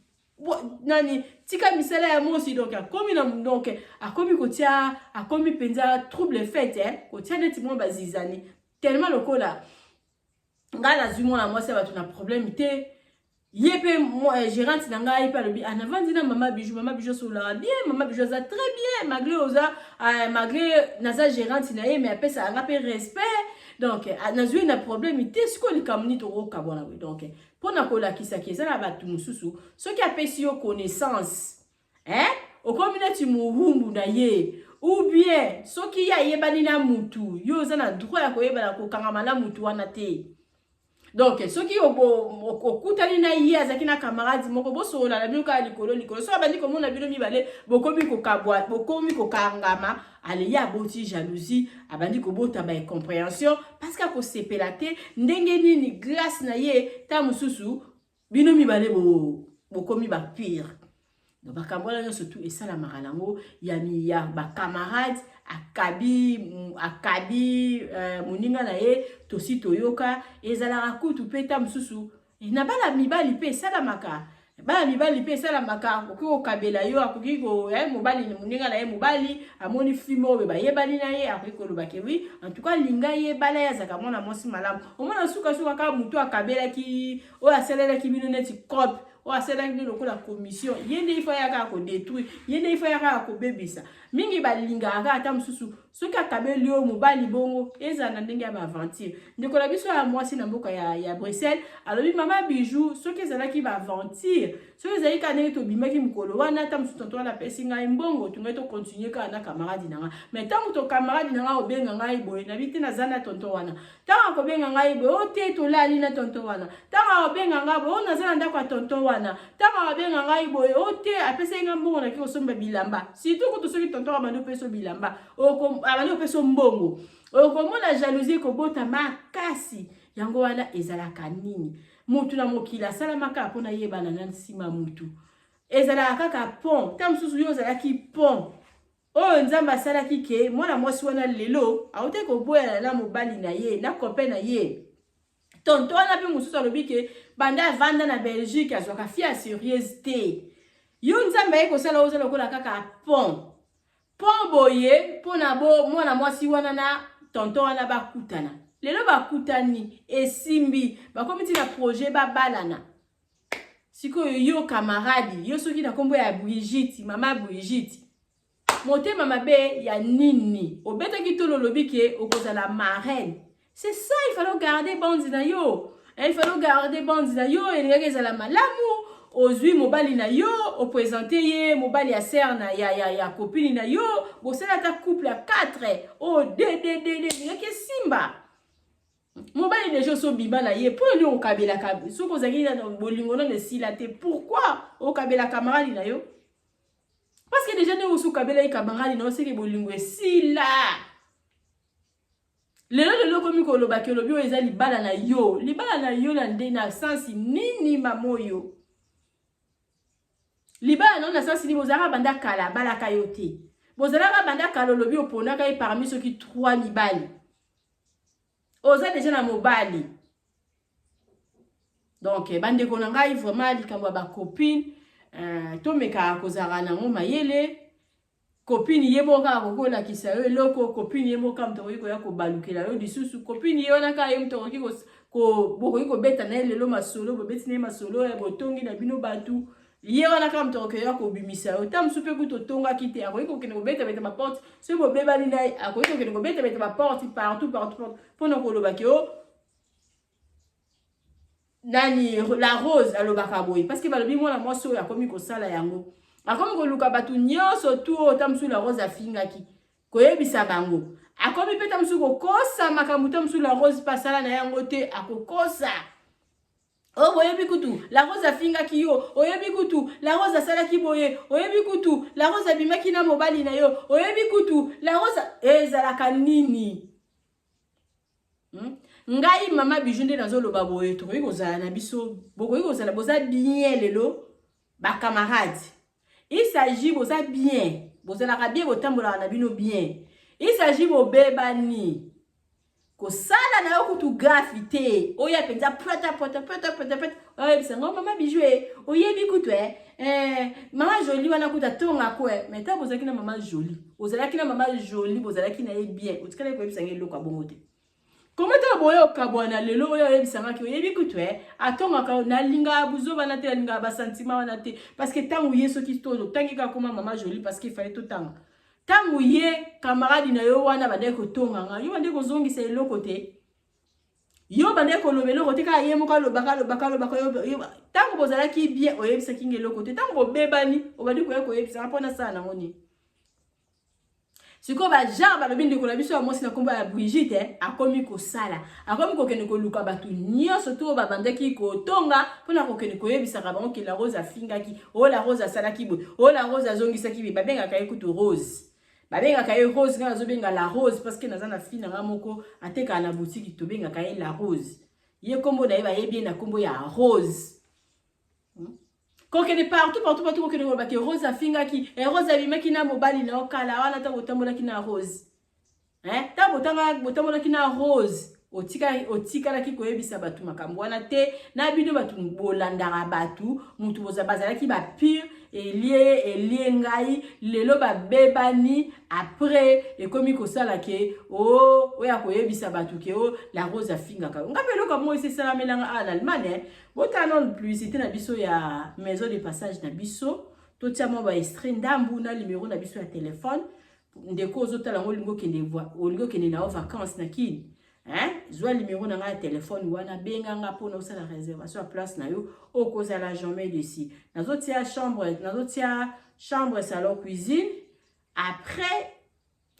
Speaker 2: nani tika misala ya mosi donc akomi na donc akomi kotia akomi penza trouble fait kotia neti mo bazizani tellement lokola ngala zimo na mwasi batu na problème te Yépe moi gérante nanga yépe le bien en avant dina maman bijou sur la bien maman bijou ça très bien malgré naza gérante na mais après ça a peu respect donc nazo na problème ité ce qu'on kamni to kabona oui donc pour na kola kisa kisa na batu mususu ce qui a pesi yo connaissance hein au communauté muhumbu na ye ou bien ce qui ya yebani na mutu yo za na droit ya koyeba na kokangama na mutu wana te. Donc, ceux qui ont kutani na iya zakina camarades moko boso la bioka likolo so abandi comme on a bilo mi balé bokomi ko kabwa bokomi ko kangama ale ya boti jalousie abandi ko bota ba incompréhension parce que ko sepelate ndenge nini grâce na ye ta mususu bino mi balé bokomi ba pire. Donc bakambola surtout et ça la maralango ya mi ya ba camarades akabi muninga na ye tosi toyoka ezala rakutu peta mususu na bala mibali pe sala maka bala mibali pe sala maka ko kabela yo akoki ko mobali muninga na ye mobali amoni fimo be ba yebali na ye akoki ko lobake oui en tout cas linga ye bala ya zaka mona mosi malamu omona suka ka mutu akabela ki o aselela ki bino neti cop o asela ngi lokola commission yende ifa yaka ko détruire yende ifa yaka ko bebisa mingi balinga aka mususu soki akabeli yo mobali bongo eza na ndenge ya aventure ndeko la biso ya mwasi na mboka ya Bruxelles alobi mama bijou soki ezalaki ba aventure soki ezali ka ndenge tobimaki mukolo wana ta mususu tonto wana pesi ngai mbongo tungai to continuer ka na camarade nanga mais tango to camarade nanga obenga ngai boye na bite na zana tonto wana tango ko benga ngai boye o te to lali na tonto wana tango obenga ngai boye na zana ndako tonto wana tango obenga ngai boye o te apesa ngai mbongo na kiko somba bilamba surtout ko to soki tonto amando peso bilamba o abali peso mbongo okomona jalousie ko bota makasi yango wana ezalaka nini mutu na mokila salamaka pona yebana na nsima mutu ezalaka kaka pont tam susu yo zalaki pont o nzamba salaki ke mwana mwasi wana lelo aote ko boya na mobali na ye na copain na ye tonto wana pe mususu alobi ke banda vanda na Belgique azwaka fia sérieuse te yo nzamba ye ko sala ozala kola kaka pont pon boye pona bo mwana mwasi wana na tonton wana bakutana lelo bakutani esimbi bakomiti na projet babalana siko yo camarade yo soki na kombo ya Brigitte mama Brigitte motema mabe ya nini obetaki to lolobi ke okozala marraine c'est ça il faut garder bandi na yo il faut garder bandi na yo elenge ezala malamu ozui mobali na yo o présenter ye mobali ya sœur na ya copine na yo bo sala ta couple à 4 o de yake simba mobali déjà so biba na ye pour lui on kabela ka so ko zaki na bolingo na sila te pourquoi o kabela camarade na yo parce que déjà ne o so kabela e camarade na o seke bolingo sila lelo komi ko lobaki lobi o eza libala na yo na nde na sens nini mamoyo libala non na sens ni bozara banda kala bala kayote bozara banda kala lobi opona kai parmi ceux qui 3 mibali oza déjà na mobali donc bande ko ngai vraiment likambo ba copine to meka kozara na ngoma yele copine yeboka kokola kisa yo loko copine yeboka mtoko ko ya ko balukela yo disusu copine yona ka yo mtoko ko boko ko beta na lelo masolo bo beti na masolo ya botongi na bino batu yona ka mtoko ya ko bimisa yo tam supe ku to tonga kite ako ko kene ko beta ma porte se bo bebali na ako ko kene ko beta ma porte partout pendant ko lobaki o nani la rose alobaka boy parce que balobi mwana mwasi oyo akomi kosala yango akomi koluka batu nyonso tu otamsu la rose afingaki koyebisa bango akomi pe tamsu kokosa makambo tamsu la rose pasala na yango te akokosa o boyebi kutu la rose afingaki yo oyebi kutu la rose asalaki boye oyebi kutu la rose abimaki na mobali na yo oyebi kutu la rose ezalaka nini ngai mama bijunde nazo loba boye tokoki kozala na biso bokoki kozala boza bien lelo ba camarades. Il s'agit boza bien bozalaka bien botambola na bino bien il s'agit bobebani ko sala na yo kutu graffité oya penza pota oye bisango mama bijoué oyebi kutu mama jolie wana kuta tonga ko mais ta bozaki na mama jolie bozalaki na mama jolie bozalaki na ye bien otikala ko bisango eloko abongo te Comment tu boyo kabwana lelo oyo yebisanga ki oyebi kutu atonga ka na linga buzo bana te linga ba sentiment wana te parce que tangu yeso ki to tangi ka koma mama jolie parce qu'il fallait tout temps tangu ye camarade na yo wana bande ko tonga nga yo bande ko zongisa eloko te yo bande ko lobelo ko te ka ye mo ka lo baka yo tangu bozala ki bien oyebisa kinge eloko te tangu bebani obandi ko yebisa mpona sana ngoni. Siko ba genre ba bindi ko la biso mo sina komba ya Brigitte akomi ko sala akomi ko kene ko luka batu nyonso to ba bandaki ko tonga pona ko kene ko yebisa ka bango ke la rose afinga ki o la rose asala ki bo o la rose azongisa ki ba benga ka ekutu rose ba benga ka rose nga zo benga la rose parce que nazana fina nga moko ateka na boutique to benga ka la rose ye kombo na ye ba yebi na kombo ya rose. Quand elle est partout, quand elle est rose à finga qui et rose à bima qui na mobali na okala wana ta botambola qui na rose. Ta botambola qui na rose. Otika la ki koyebisa batu makambo wana te na bino batu bolandara batu mutu boza bazala ki ba pire elie ngai lelo ba bebani après et komi ko sala ke oya koyebisa batu ke la rose a finga ka ngapelo ka mo c'est ça melanga en Allemagne bota non publicité na biso ya maison de passage na biso to tiamo ba extrait ndambu na numéro na biso ya téléphone ndeko ozotala ngolingo kende voix olingo kende na vacances na kini. Zwa numéro na nga téléphone wana benga nga pour na la réservation à place na yo au cause à la jamais ici nazotia chambre salon cuisine après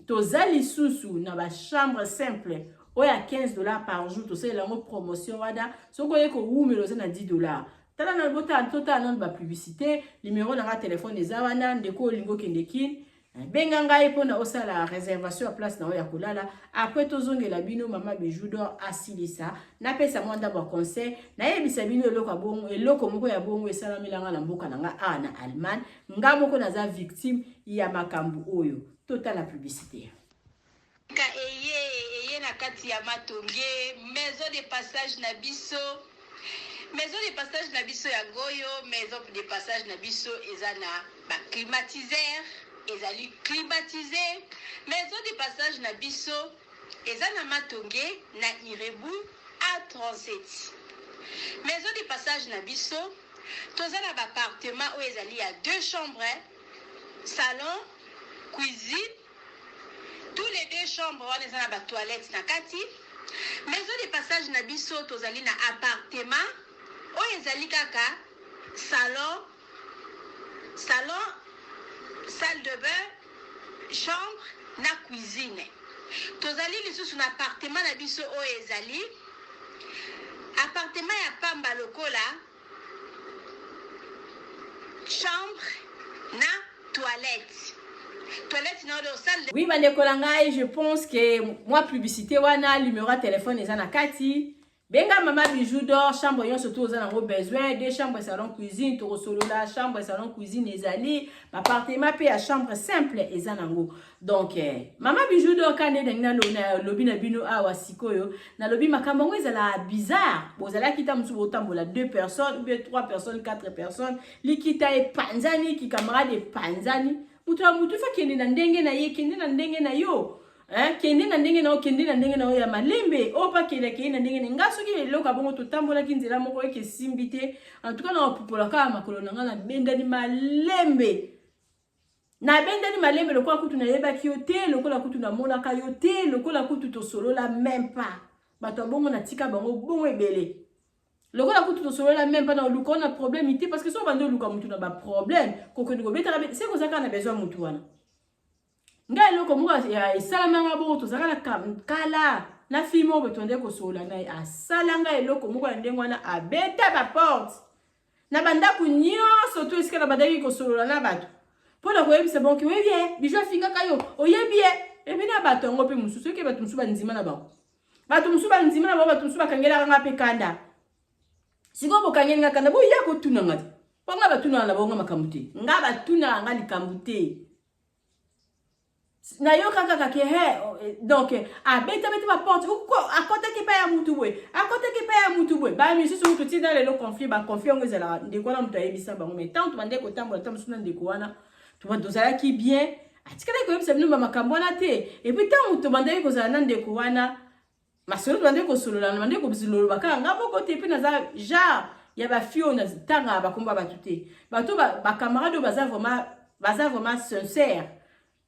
Speaker 2: tozali susu na ba chambre simple oya $15 par jour to c'est la promotion wada soko yeko wumelo na $10 tala na bota total non ba publicité numéro na nga téléphone eza wana ndeko lingo kendekin benga ngai pona osala réservation à place na oya kolala après tozongela bino mama bijou d'or asilisa na pesa mwanda ba conseil na yebisa bino eloko moko ya bongo esala milanga na mboka na nga na Allemagne nga moko naza victime ya makambu oyo total la publicité
Speaker 3: ka eye na kati ya matonge maison de passage na biso ya goyo maison de passage na biso ezana ba climatiseur ezali climatisé maison de passage na biso ezana matonge na Irebu A37 maison de passage na biso tozana ba appartement où ezali ya 2 chambres salon cuisine tous les 2 chambres wana ezana ba toilette na kati maison de passage na biso tozali na appartement où ezali kaka salon salle de bain, chambre, na cuisine. Tozali lisusu na appartement na biso o ezali. Appartement ya pamba lokola. Chambre na toilette. Toilette na do salle de...
Speaker 2: Oui, bandeko ngai, je pense que moi publicité wana numéro de téléphone ezana kati. Benga mama bijou d'or chambre yon surtout aux en besoin 2 chambres salon cuisine to solo la chambre salon cuisine ezali appartement pe à chambre simple ezanango donc mama bijou d'or kande na lobi na bino awa sikoyo na lobi makambo ngo ezala bizarre bozala kita msu botambola 2 personnes ou bien 3 personnes 4 personnes likita e panzani ki camarade panzani mutu fa kende na ndenge na ye kende na ndenge na yo kende na ndenge na ya malembe opa kende na ndenge ngaso ki loka bongo to tambola kinzela moko eke simbite en tout cas na popola ka makolo na ngana bendani malembe lokola kutu na yeba ki yote lokola kutu na mona ka yote lokola kutu to solo la même pas bato bongo na tika bango bongo ebele lokola kutu to solo la même pas na luko na problème ité parce que so bando luka mutu na ba problème ko ko betara c'est ko zaka na besoin mutu wana nga eloko moko ya esalamanga bongo tozaka na kala na fimo betonde kosola na asalanga eloko moko ya ndenge wana abeta ba porte na bandako nyonso to esika na bandaki kosolola na bato mpona koyebisa bonke oyebie bijou afinga kayo oyebie ebi na bato yango mpe mosusu oke bato mosusu bandima na bango bato mosusu bandima na bango bato mosusu bakangelaka nga mpe kanda sikoyo bokangeli nga kanda boya kotuna nga te mpo nga batunaka na bango nga makambo te nga batunaka nga likambo te na yo kaka ke donc beta ba porte akota ke pa ya mutu boy ba mi susu mutu ti dans le conflit ba conflit ngo ezala ndeko na mutu ayebisa bango mais tant to bande ko tambola tant musu na ndeko wana to ba dozala ki bien atikala ko yebisa bino ba makambo na te et puis tant mutu bande ko zala na ndeko wana masolo bande ko solola bande ko bizilolo baka ngabo côté pe naza genre ya ba fio na tanga ba komba batute bato ba camarade baza vraiment sincère.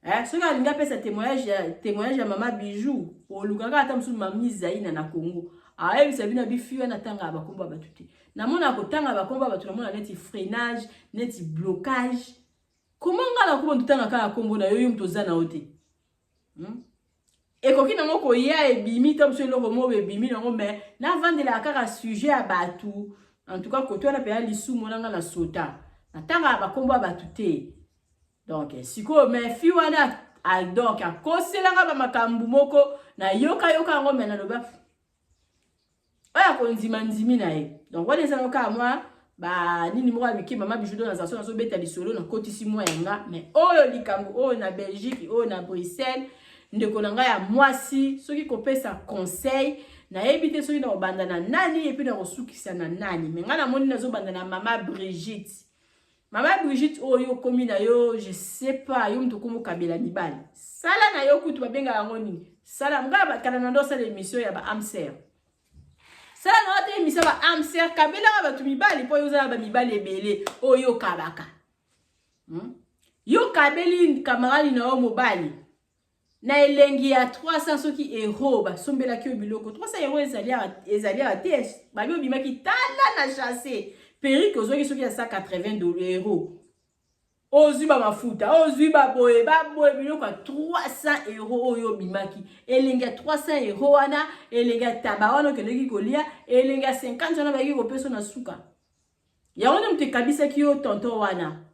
Speaker 2: Hein, ce gars linga pesa témoignage ya mama Bijou o lukaka ata musu mami Zaina na Congo. Ah et sabina bi fio na tanga ba komba batute. Na mona ko tanga ba komba batu na mona neti freinage, neti blocage. Comment ngala ko ntanga ka kombo na yo mtoza na ote. Et koki nango ko ya e bimi tom so lo mo be bimi nango mais na vendre la kaka sujet à batu. En tout cas ko to na pe ali su mona ngala sota. Na tanga ba kombo batute. Donc, si vous avez fait donc, à cause de la makambu moko, na yoka ngo mena no baf. Oya ko nzima na ye. Donc, wale za yoka moi, ba nini mo abiki mama Bijou na zaso na so beta lisolo na kotisi mo yanga, mais oyo likambu oyo na Belgique, oyo na Bruxelles, ndeko na nga ya mwasi, soki ko pesa conseil, na ebite soki na obanda na nani et puis na kosukisa na nani. Mais nga na moni na zo banda na mama Brigitte. Mama Brigitte oyo komi na yo, je sais pas, yo mto komo kabela mibali. Sala na yo kutu babenga yango nini? Sala mga bakana na ndo sala émission ya ba Amser. Sala na wate émission ba Amser kabela ba batu mibali po yo za ba mibali ebele oyo kabaka. Yo kabeli kamarali na yo mobali. Na elengi ya 300 soki euro ba sombela ki biloko. 300 euro ezali a tes. Ba yo bimaki tala na chasser. Perrique ozoki soki ya 180 €. Ozui ba mafuta, ozui ba boye biloko 300 € oyo bimaki. Elenga 300 € wana, elenga taba wana keleki kolia, elenga 50 wana ba yiko peso na suka. Ya wana mte kabisa ki yo tonton wana.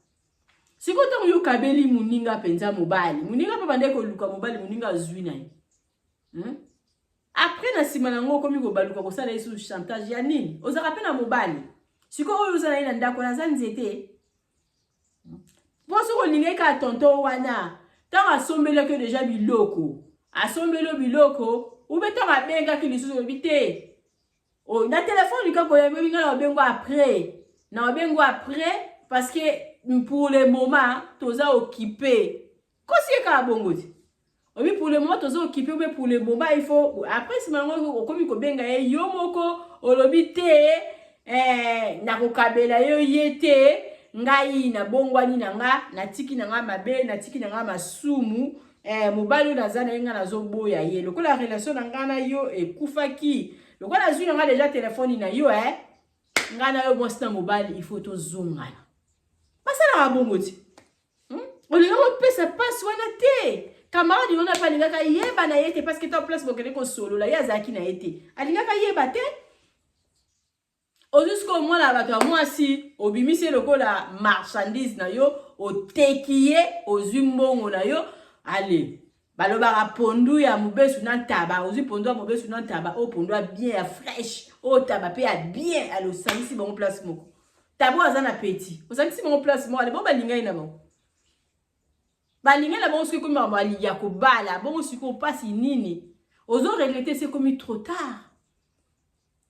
Speaker 2: Siko tango yo kabeli muninga penza mobali. Muninga pa bande ko luka mobali muninga zui na ye. Après na sima nango komi ko baluka ko sala isu chantage ya nini? Ozaka pe na mobali. Siko oyo uzana ina ndako na zanzete. Boso ko lingeka tonton wana. Tanga asombele ke deja biloko. Asombele biloko, ubeta mabenga ki lisusu bite. Oh, na téléphone liko ko yembi ngala obengo après. Na obengo après parce que pour le moment toza occupé. Kosi ka bongoti. Obi pour le moment toza occupé mais pour le moment il faut après si mango okomi ko benga ye yo moko olobite na kokabela yo yete ngai na bongwani na nga na tiki na nga mabe na tiki na nga masumu mobali na zana nga na zoboya ye lokola relation na nga na yo ekufaki lokola zwi na nga déjà téléphone na yo nga na yo boss na mobali il faut to zongana basala babongoti olinga ko pesa passe wana te camarade on a pas linga ka yeba na yete parce que ta place bokene ko solo la ya zaki na yete alinga ka yeba te. Jusqu'au moins la bato moi si obimisi lokola marchandise na yo otekiye ozumbongo na yo allez baloba pondu ya mubesu na taba ozu pondu ya mubesu na taba o pondu bien ya fraîche o taba pe ya bien alo sangisi bon place moko tabo azana petit o sangisi bon place moko ale bon balinga ina bon balinga la bon siko ma bali ya ko bala bon siko passe nini ozo regretter c'est comme trop tard.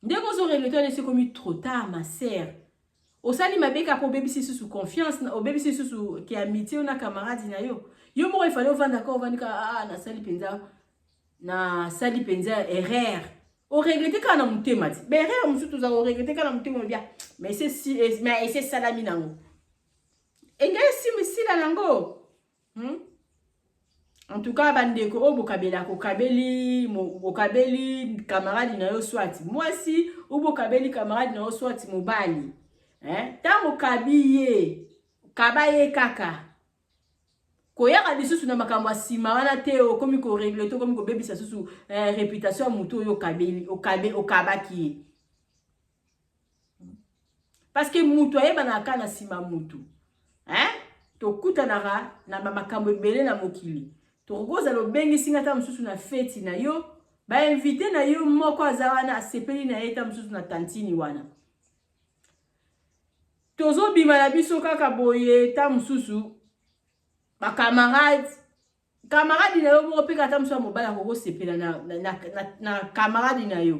Speaker 2: Dès qu'on aurait le temps, c'est comme trop tard, ma sœur. Au sali ma beka pour baby sous confiance, au baby sous qui amitié on a camarade na yo. Yo mo il fallait vendre d'accord vendre na sali penza erreur. O regretter quand on mutema. Mais erreur on surtout on regretter quand on mutema bien. Mais c'est si mais c'est salami nango. Et ngai si la lango. En tout cas, bandeko o bokabela ko kabeli camarade na yo swati. Moi si o bokabeli camarade na yo swati mobali. Tango kabiye kabaye kaka. Ko yaka lisusu na makambo asima wana te o komi ko régler to komi ko bebisa susu réputation muto yo kabeli o kabaki. Parce que muto ayeba na kana sima mutu. To kutanara na makambo ebele na mokili. Tokoza lo bengi singata msusu na feti na yo ba invité na yo moko azawana asepeli na eta msusu na tantini wana tozo bima na biso kaka boye ta msusu ba camarade na yo mo pe kata msusu mobala ko sepela na camarade na yo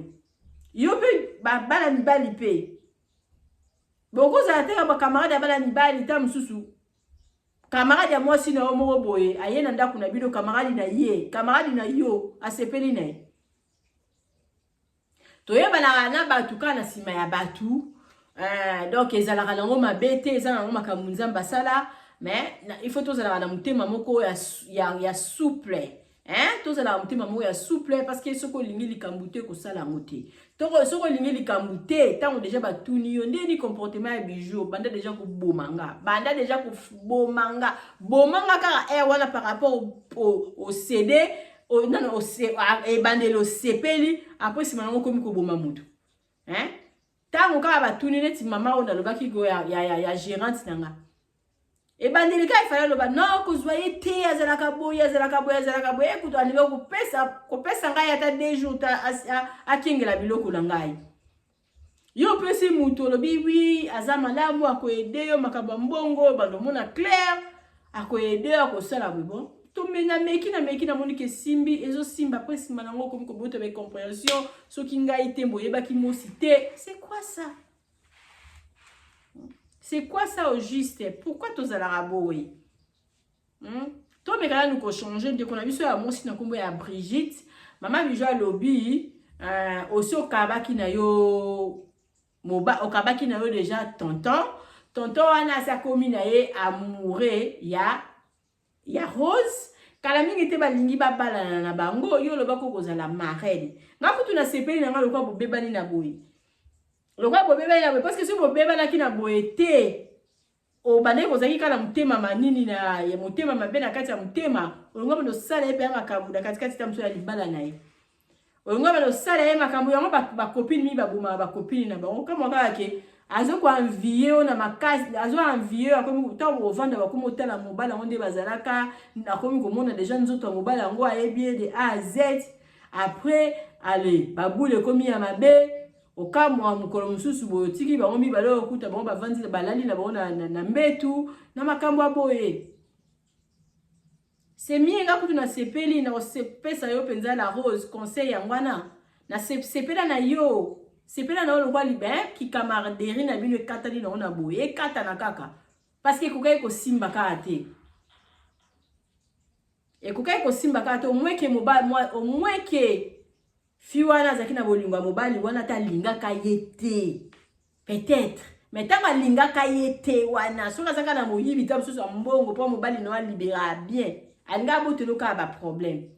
Speaker 2: pe ba bala mibali pe boko za te ba camarade bala mibali ta msusu camarade ya moi si na omo boye ayena ndaku na bino camarade na ye camarade na yo asepeli na ye toyebana na batu kana sima ya batu donc ezalaka nango mabete ezala nango makambo nzambe asala mais il faut tozalaka na motema moko ya souple tozalaka motema moko ya souple parce que soko olingi likambo te kosala yango te soko olingi likambo te ntango deja batuni yo ndeni comportement ya bijou banda deja kobomanga bomanga kaka wana par rapport au CD ebandeli osepeli après sima nango komi koboma moto ntango kaka batuni neti mama oyo nalobaki ko ya gérante nanga ebandeli kaka efali aloba non kozwa ye te azalaka boye ekutu alingi kopesa ngai ata 2 jours akengela biloko na ngai yo opesi moto olobi wi aza malamu akoede yo makambo ya mbongo bandomona clair akoede yo akosala bon tomena meki na moni ke simbi ezosimba après nsima nango komi kobota ba compréhension soki ngai te mboyebaki mosi te. C'est quoi ça? C'est quoi ça au juste? Pourquoi tozalaka boye? Tomekala nous ko changer de qu'on a biso ya mosi na kombo ya Brigitte mama bijou alobi aussi okabaki na yo okabaki na yo déjà tonton wana sa komi na ye amoureux ya Rose kala mingi te balingi babala na bango yo lobako kozala marraine ngakutu na sepeli na ngalo kwa bobebani na boye lokwa bobebani na boye parce que si bobebana ki na boye te o bane kozaki kala mutema manini na ya mutema mabe na kati ya mutema olonga bano sala epe makambu na kati ta mso ya libala na ye olonga bano sala ye makambu yango ba copine mi babuma ba copine na bango kama kaka ke azo ko envier na makasi azo envier akomi tango ovanda bakomi otala mobala onde bazalaka akomi komona déjà nzoto mobala yango ayebie de A à Z après allez babule komi ya mabe okamwa mukolo mususu boyotiki bango mibale okuta bango bavandi balali na bango na mbetu na makambo aboye. C'est mieux nga kutu na sepeli na osepesa yo penza la Rose conseil yangwana na sepela na yo sepela na yo lokwa libe ki camaraderie na bino ekatali na ona boye ekata na kaka parce que kokai ko simba ka te kokai ko simba ka te au moins que fiwana zaki na bolingo mobali wana ta lingaka yete peut-être mais tanga lingaka yete wana soka zaka na moyibi ta mususu mbongo po mobali no libéra bien alinga botelo ka ba problème.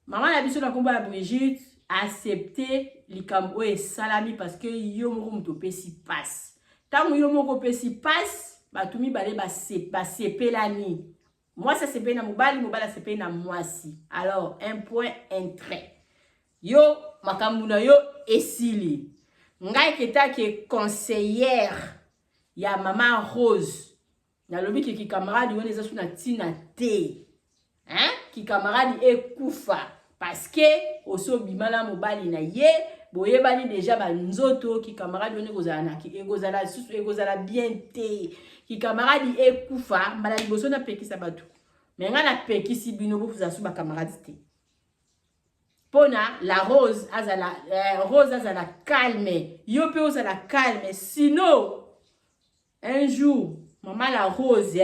Speaker 2: Maman na biso na komba ya Brigitte accepter likambo e salami parce que yo moko muto pesi passe tango yo moko pesi passe batumi bale ba sepelani. Moi, ça c'est na mobali, mobala c'est na mwasi. Alors, un point, un trait. Yo, makambu na yo, esili. Ngai keta ke conseillère ya maman Rose. Na lobi ki camarade yon ezasu na tina te. Ki camarade ekufa. Parce que, oso bimala mobali na ye, boye bali déjà ba nzoto ki camarade yon ekozala ki ekozala bien te. Ki camarade ekufa mbala liboso na pekisa batu mais nga na pekisi bino bo fuza suba camarade te pona la Rose azala calme yo pe ozala calme sinon un jour maman la Rose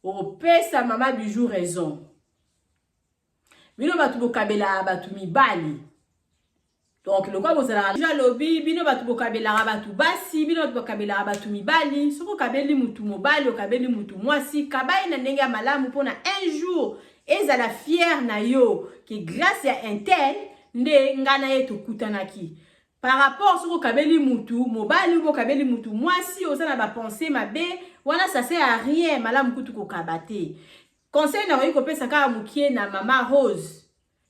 Speaker 2: opesa mama bijou raison bino batu bokabela batu mibali. Donc le quoi vous allez déjà lobby bino batu bokabela batu basi bino batu bokabela batu mibali soko kabeli mutu mobali okabeli mutu mwasi kabai na ndenge malamu pona un jour ezala fier na yo que grâce à un tel nde ngana yetu kutanaki par rapport soko kabeli mutu mobali ou kabeli mutu mwasi osana ba penser mabe wana ça sert à rien malamu kutu ko kabate conseil na yo ko pesa ka mukie na mama Rose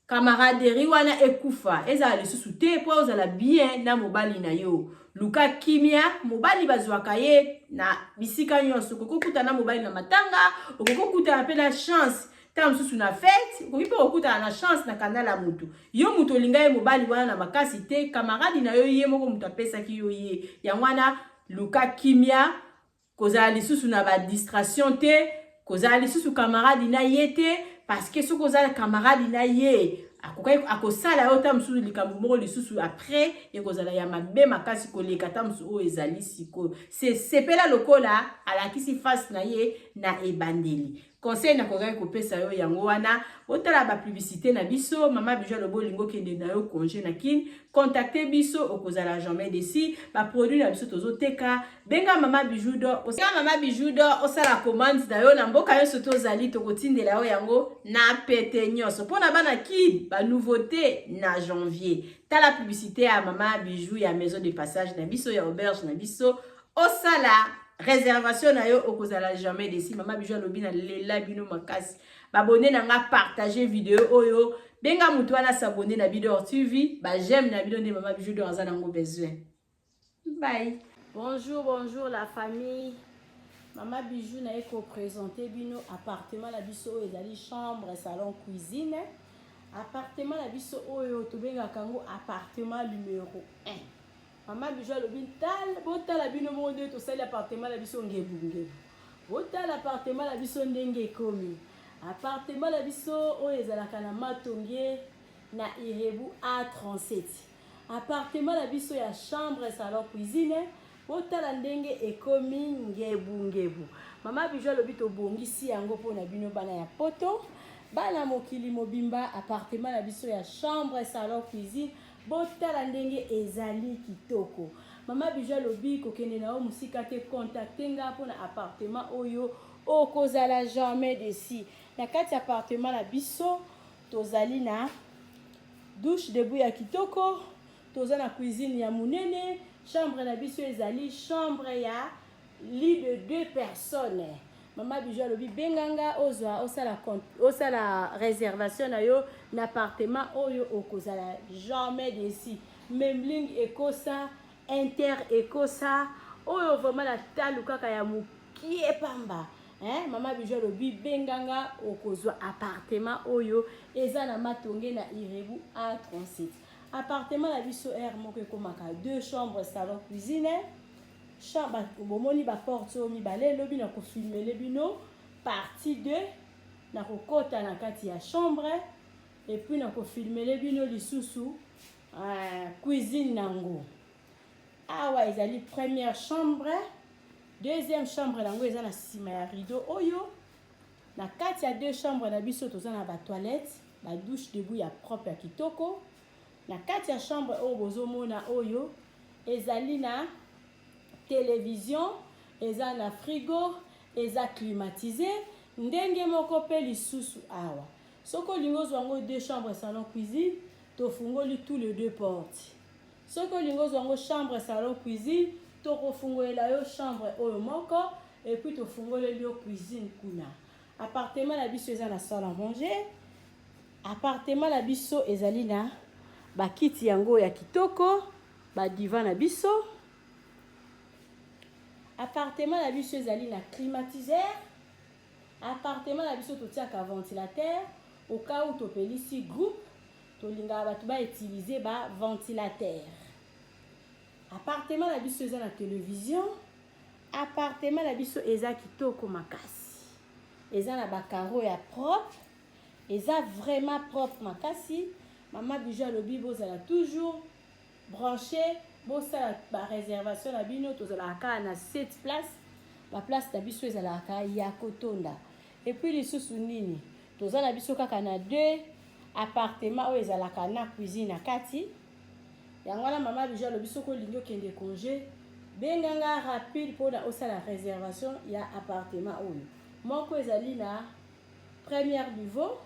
Speaker 2: camaraderie wana ekufa eza lisusu te po ozala bien na mobali na yo luka kimia mobali bazwaka ye na bisika nyonso kokokuta na mobali na matanga okokuta na pela chance ta msusu na fête okipo okuta na chance na kanala mutu yo mutu olinga ye mobali wana na makasi te camarade na yo ye moko mutu apesa ki yo ye yangwana luka kimia kozala lisusu na ba distraction te kozala lisusu camarade na ye te parce que ce que za camarade na ye akosala yo ta mususu likambo moko lisusu après ekozala ya mabe makasi koleka ta mususu o ezali siko c'est pela lokola alakisi face na ye na ebandeli conseil na kogai kopesa yo yango wana otala ba publicité na biso mama bijou lobo lingo kende na yo congé na kin contacter biso okozala jamais desi ba produit na biso tozoteka benga mama bijou do osala commande na yo na mboka yo soto zali tokotindela yo yango na pete nyonso pona bana ki ba nouveauté na janvier tala publicité ya mama bijou ya maison de passage na biso ya auberge na biso osala réservation na yo okozala jamais desi mama bijou alobi na lela bino makasi babone na nga partager vidéo oyo benga mutu wana s'abonner na Bidor TV ba j'aime na bidon de mama bijou do azana ngo besoin. Bye. Bonjour la famille. Mama bijou na eko présenter bino appartement la biso ezali chambre salon cuisine. Appartement la biso oyo tobenga kango appartement numéro 1. Mama bijou alobi botala bino monde to sali appartement la biso ngebunge. Botala appartement la biso ndenge komi. Appartement la biso oyo ezalaka na Matonge na Irebu A37. Appartement la biso ya chambre salon cuisine. Botala ndenge ekomi ngebungebu. Mama bijou alobi to bongisi yango pona bino bana ya poto. Bana mokili mobimba appartement la biso ya chambre salon cuisine. Botala ndenge ezali kitoko. Mama bijou alobi kokende na o musika te contacter nga pona appartement oyo okozala jamais desi. Na kati appartement la biso tozali na douche debout ya kitoko, toza na cuisine ya munene, chambre na biso ezali chambre ya lit de 2 personnes. Mama bijou alobi benganga ozwa osala réservation na yo na appartement oyo okozala jamais desi. Memling ekosa, inter ekosa, oyo vraiment la talu kaka ya mukie pamba. Mama bijou alobi benganga okozwa appartement oyo eza na Matonge na Irebu A37. Appartement la biso moko ekomaka 2 chambres salon cuisine. Chambre bomoni ba porte mibale lobi na ko filmer le bino partie 2 na ko kota na kati ya chambre et puis na ko filmer le bino lisusu cuisine nango. Awa ezali première chambre, deuxième chambre nango eza na sima ya rideau oyo. Na kati ya 2 chambres na biso toza na ba toilette, ba douche debout ya propre ya kitoko. Na kati ya chambre oyo bozomona oyo ezali na télévision, eza na frigo, eza climatisé, ndenge moko pe lisusu awa. Soko lingo zwango 2 chambres salon cuisine, to fungoli tous les 2 portes. Soko lingo zwango chambre salon cuisine, to kofungolela yo chambre oyo moko et puis to fungoleli yo cuisine kuna. Appartement la biso eza na salle à manger. Appartement la biso ezali na ba kiti yango ya kitoko, ba divan na biso. Appartement la biso ezali na climatiseur. Appartement la biso totiaka ventilateur au cas où topelisi groupe tolinga batu ba utiliser ba ventilateur. Appartement la biso eza na télévision. Appartement la biso eza kitoko makasi. Eza na ba carreaux ya propre. Eza vraiment propre makasi. Mama bijou alobi bozala toujours branché. Bosala ba réservation na bino tozalaka na 7 places. La place na biso ezalaka ya kotonda. Et puis lisusu nini toza na biso kaka na 2 appartements oyo ezalaka na cuisine na kati. Yango wana mama bijou alobi soko lingi okende congé benganga rapide mpona osala réservation ya appartement oyo. Moko ezali na première niveau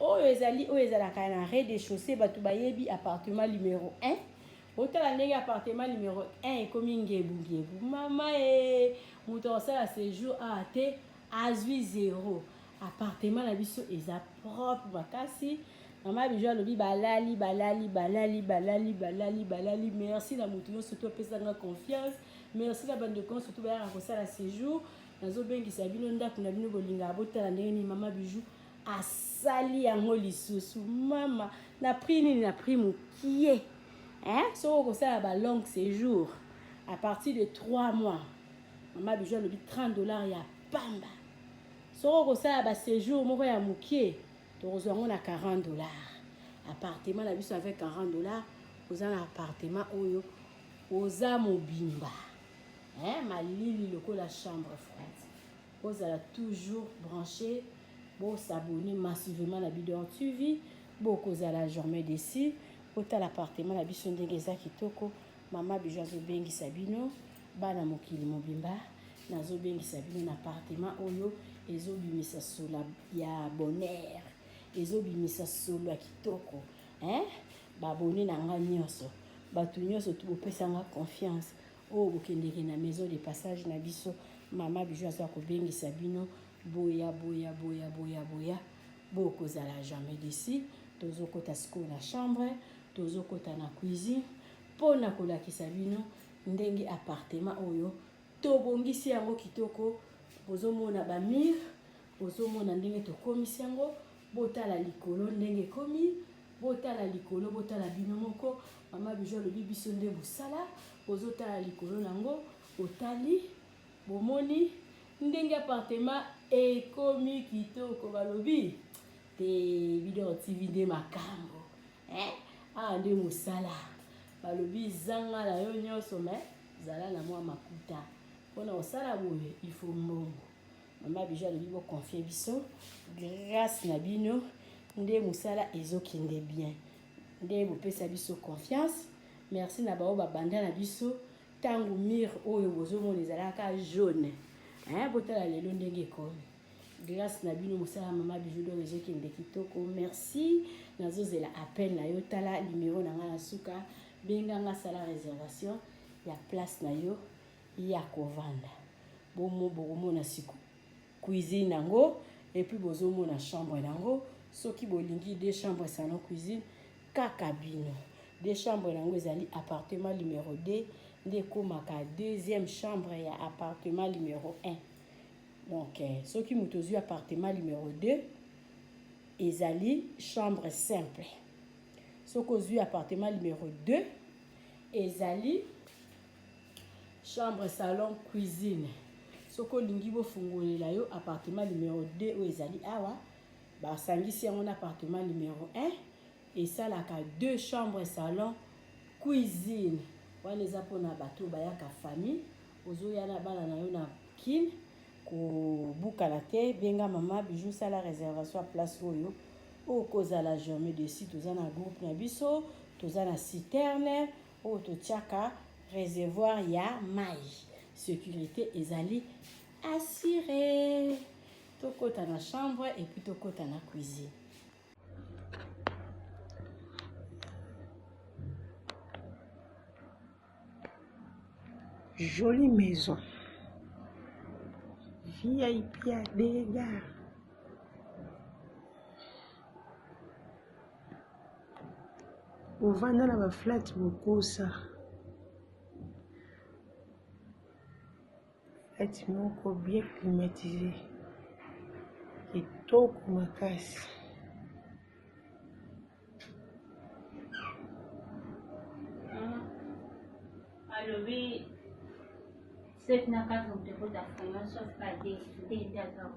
Speaker 2: oyo ezalaka na rez-de-chaussée batu bayebi appartement numéro 1. Otala ndenge appartement numéro 1 ekomi ngebu. Mama muto osala séjour a te azwi 0. Appartement la biso eza propre makasi. Mama bijou alobi balali. Merci na mutu yo surtout pesanga confiance. Merci na bande de compte surtout ba ya kosala séjour. Nazo bengisa bino ndako na bino bolinga botala ndenge ni mama bijou asali yango lisusu. Mama na prix nini na prix mukie. So on a un long séjour à partir de 3 mois. Maman bijou a $30 ya pamba. So on a un séjour moko ya mukie. To on a $40. Appartement la biso avec $40. Vous avez un appartement oyo oza mobimba. Malili loko la chambre froide. cause elle a toujours branché bon s'abonner massivement la vidéo TV beaucoup à la journée d'ici autant l'appartement la biso ndenge za kitoko mama bijou azobengi sabino bana mokili mobimba nazobengi sabino na appartement oyo ezobimisa solo ya bonheur ezobimisa solo ya kitoko babone na nga nyonso bato nyonso tubopesanga confiance oyo bokendeke na maison de passage na biso mama bijou aza kobengisa bino boya bokozala jamais d'ici tozokota sikoyo na chambre tozokota na cuisine mpona kolakisa bino ndenge appartement oyo tobongisi yango kitoko bozomona bamire bozomona ndenge tokomisi yango botala likolo ndenge ekomi botala likolo botala bino moko mama bijou alobi biso nde bosala bozotala likolo nango otali bomoni ndenge appartement ekomi kitoko balobi te video TV nde makambo nde mosala balobi zanga na yo nyonso me zala na mwa makuta mpona osala boye ifo mbongo mama bijou alobi boconfie biso grâce na bino nde mosala ezokende bien nde bopesa biso confiance merci na bao babanda na biso ntango mire oyo bozomona ezalaka jaune botala lelo ndenge ekomi grâce na bino mosala mama bijou do ezokende kitoko merci nazozela appel na yo tala numéro na nga na suka benganga sala réservation ya place na yo ya kovanda bokomona siku cuisine nango et puis bozomona chambre nango soki bolingi deux chambres salon cuisine kaka bino deux chambres nango ezali appartement numéro 2 nde komaka deuxième chambre ya appartement numéro 1 donc soki moto ozwi appartement numéro 2 ezali chambre simple soki ozwi appartement numéro 2 ezali chambre salon cuisine soki olingi bofungolela yo appartement numéro 2 oyo ezali awa basangisi yango na appartement numéro 1 esalaka 2 chambres salon cuisine wana eza mpona bato bayaka famille ozoya na bana na yo na kine kobukana te benga mama bijou sala réservation ya place oyo okozala jamais desi toza na groupe na biso toza na citerne oyo totiaka réservoir ya mai sécurité ezali assuré tokota na chambre et puis tokota na cuisine
Speaker 4: jolie maison VIP à dégâts ovanda na baflat bokosa flat moko bien climatisé kitoko makasi
Speaker 5: alobi set na kati moteko tafanya sauf pas des d'accord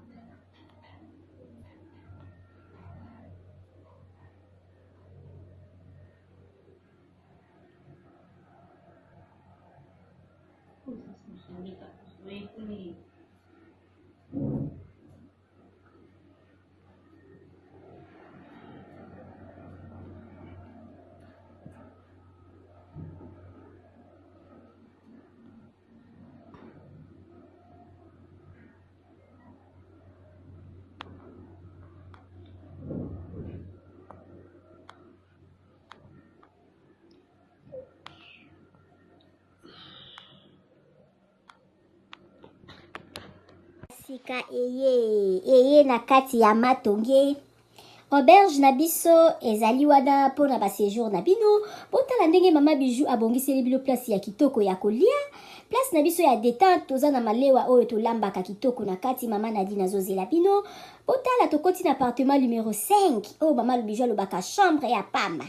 Speaker 6: sika eye na kati ya matonge auberge na biso ezali wana mpona baséjour na bino botala ndenge mama bijou abongiseli bino place ya kitoko ya kolia place na biso ya détente toza na malewa oyo tolambaka kitoko na kati mama Nadine azozela bino botala tokoti na appartement numéro 5 oyo mama bijou alobaka chambre ya pamba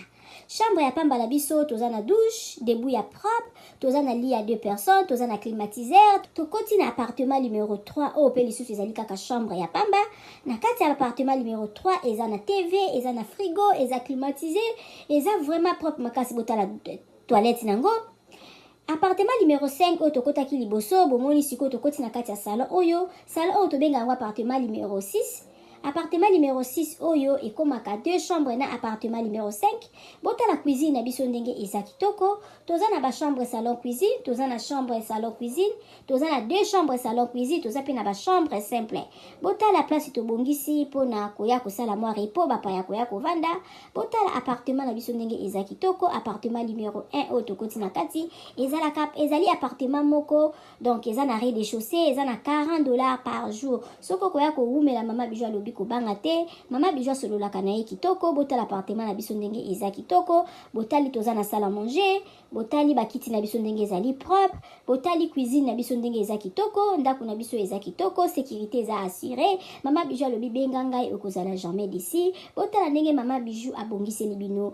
Speaker 6: chambre ya pamba na biso toza na douche debout ya propre toza na lit ya 2 personnes toza na climatiseur tokoti na appartement numéro 3 oyo pe lisusu ezali kaka chambre ya pamba na kati ya appartement numéro 3 eza na TV eza na frigo eza climatisé eza vraiment propre makasi botala toilette nango appartement numéro 5 oyo tokotaki liboso bomoni sikoyo tokoti na kati ya salon oyo tobenga yango appartement numéro 6. Appartement numéro 6 oyo ekomaka 2 chambres na appartement numéro 5. Bota la cuisine na biso ndenge eza kitoko. Toza na ba chambre salon cuisine, toza na chambre salon cuisine, toza na 2 chambres salon cuisine, toza pe na ba chambre simple. Bota la place tobongisi pona koya kosala mwa repos ba pa ya koya kovanda. Bota la appartement na biso ndenge eza kitoko. Appartement numéro 1 oyo tokoti na kati ezali appartement moko, donc eza na rez-de-chaussée, eza na $40 par jour. Soko koya ko wumela mama Bijou alobi kobanga te, mama Bijou sololaka na ye kitoko. Bota l'appartement na biso ndenge eza kitoko. Botali toza na salle à manger, botali bakiti na biso ndenge ezali propre, botali cuisine na biso ndenge eza kitoko, ndako na biso eza kitoko, sécurité eza assurée. Mama Bijou alobi benga ngai okozala jamais d'ici. Botala ndenge mama Bijou abongiseli bino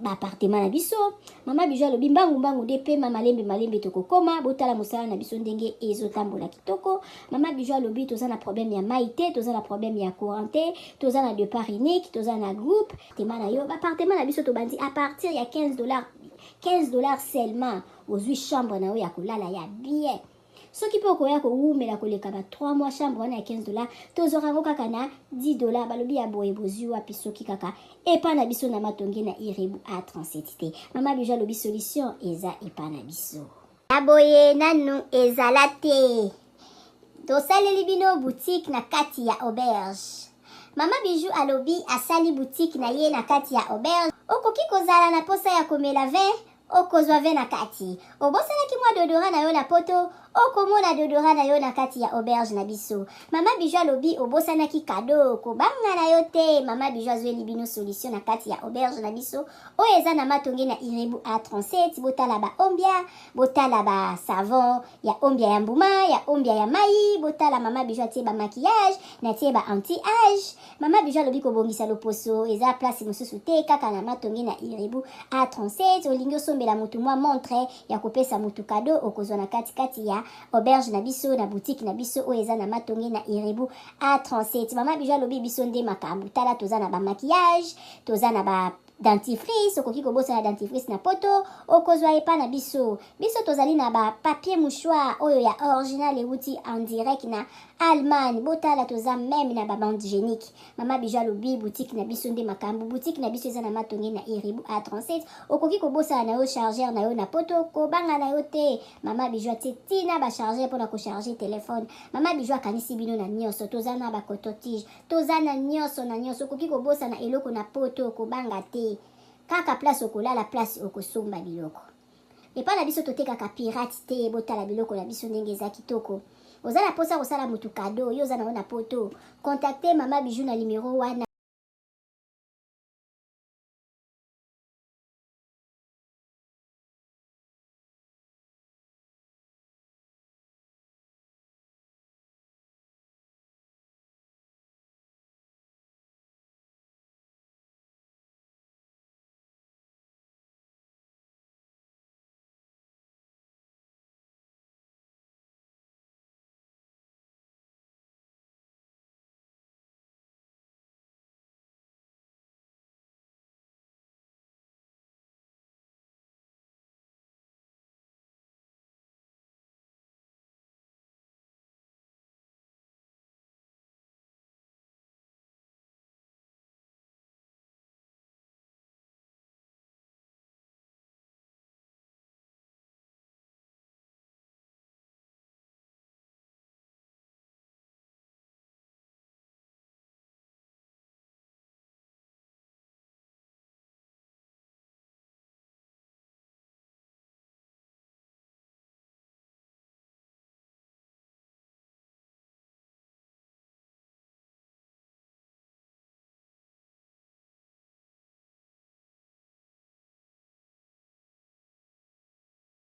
Speaker 6: ba appartement na biso. Mama Bijou alobi mbangu de pe malembe tokokoma. Botala mosala na biso ndenge ezotambola kitoko. Mama Bijou alobi toza na problème ya maïté, toza na problème ya courant te, toza na départ unique, toza na groupe. Tema na yo ba appartement na biso tobandi à partir ya $15 seulement aux 8 chambres na yo ya kolala ya bien. Soki pe okoya kowumela koleka ba 3 mois chambre wana ya $15 tozorango kaka na $10 balobi ya boye bozwi wapi soki kaka epa na biso na matonge na Irebu A37 te. Mama Bijou alobi solution eza epa na biso. Aboye nanu ezala te. Tosaleli bino boutique na kati ya auberge. Mama Bijou alobi asali boutique na ye na kati ya auberge. Okoki kozala na posa ya komela vin, okozwa vin na kati. Obosalaki mwa dodora na yo na poto, okomona dodora na yo na kati ya auberge na biso. Mama Bijou alobi obosanaki kado kobanga na yo te. Mama Bijou azweli bino solution na kati ya auberge na biso oyo eza na matonge na Irebu A37. Botala ba ombia, botala ba savon ya ombia ya mbuma, ya ombia ya mai. Botala mama Bijou atie ba maquillage na tie ba anti-age. Mama Bijou alobi kobongisa loposo eza place mosusu te kaka na matonge na Irebu A37. Olingi osombela mutu mwa montre ya kopesa mutu kado okozwa na kati ya auberge na biso na boutique na biso oyo eza na matonge na Irebu A37. Mama Bijou alobi biso nde makambo. Tala toza na ba maquillage, toza na ba dentifrice, okoki kobosa na dentifrice na poto okozwa epa na biso. Biso tozali na ba papier mouchoir oyo ya original euti en direct na Allemagne. Botala toza même na ba bande hygiénique. Mama Bijou alobi boutique na biso nde makambo. Boutique na biso eza na matonge na Irebu A37. Okoki kobosa na yo chargeur na yo na poto kobanga na yo te. Mama Bijou atie tina ba chargeur pona ko charger téléphone. Mama Bijou akanisi bino na nyonso. Toza na ba coton-tige, toza na nyonso na nyonso. Okoki kobosa na eloko na poto kobanga te. Kaka place okolala, place okosomba biloko. Epa na biso totekaka pirate te. Botala biloko na biso ndenge eza kitoko. Oza na posa kosala mutu kado, yo oza na poto. Contactez Mama Bijou na numéro wana.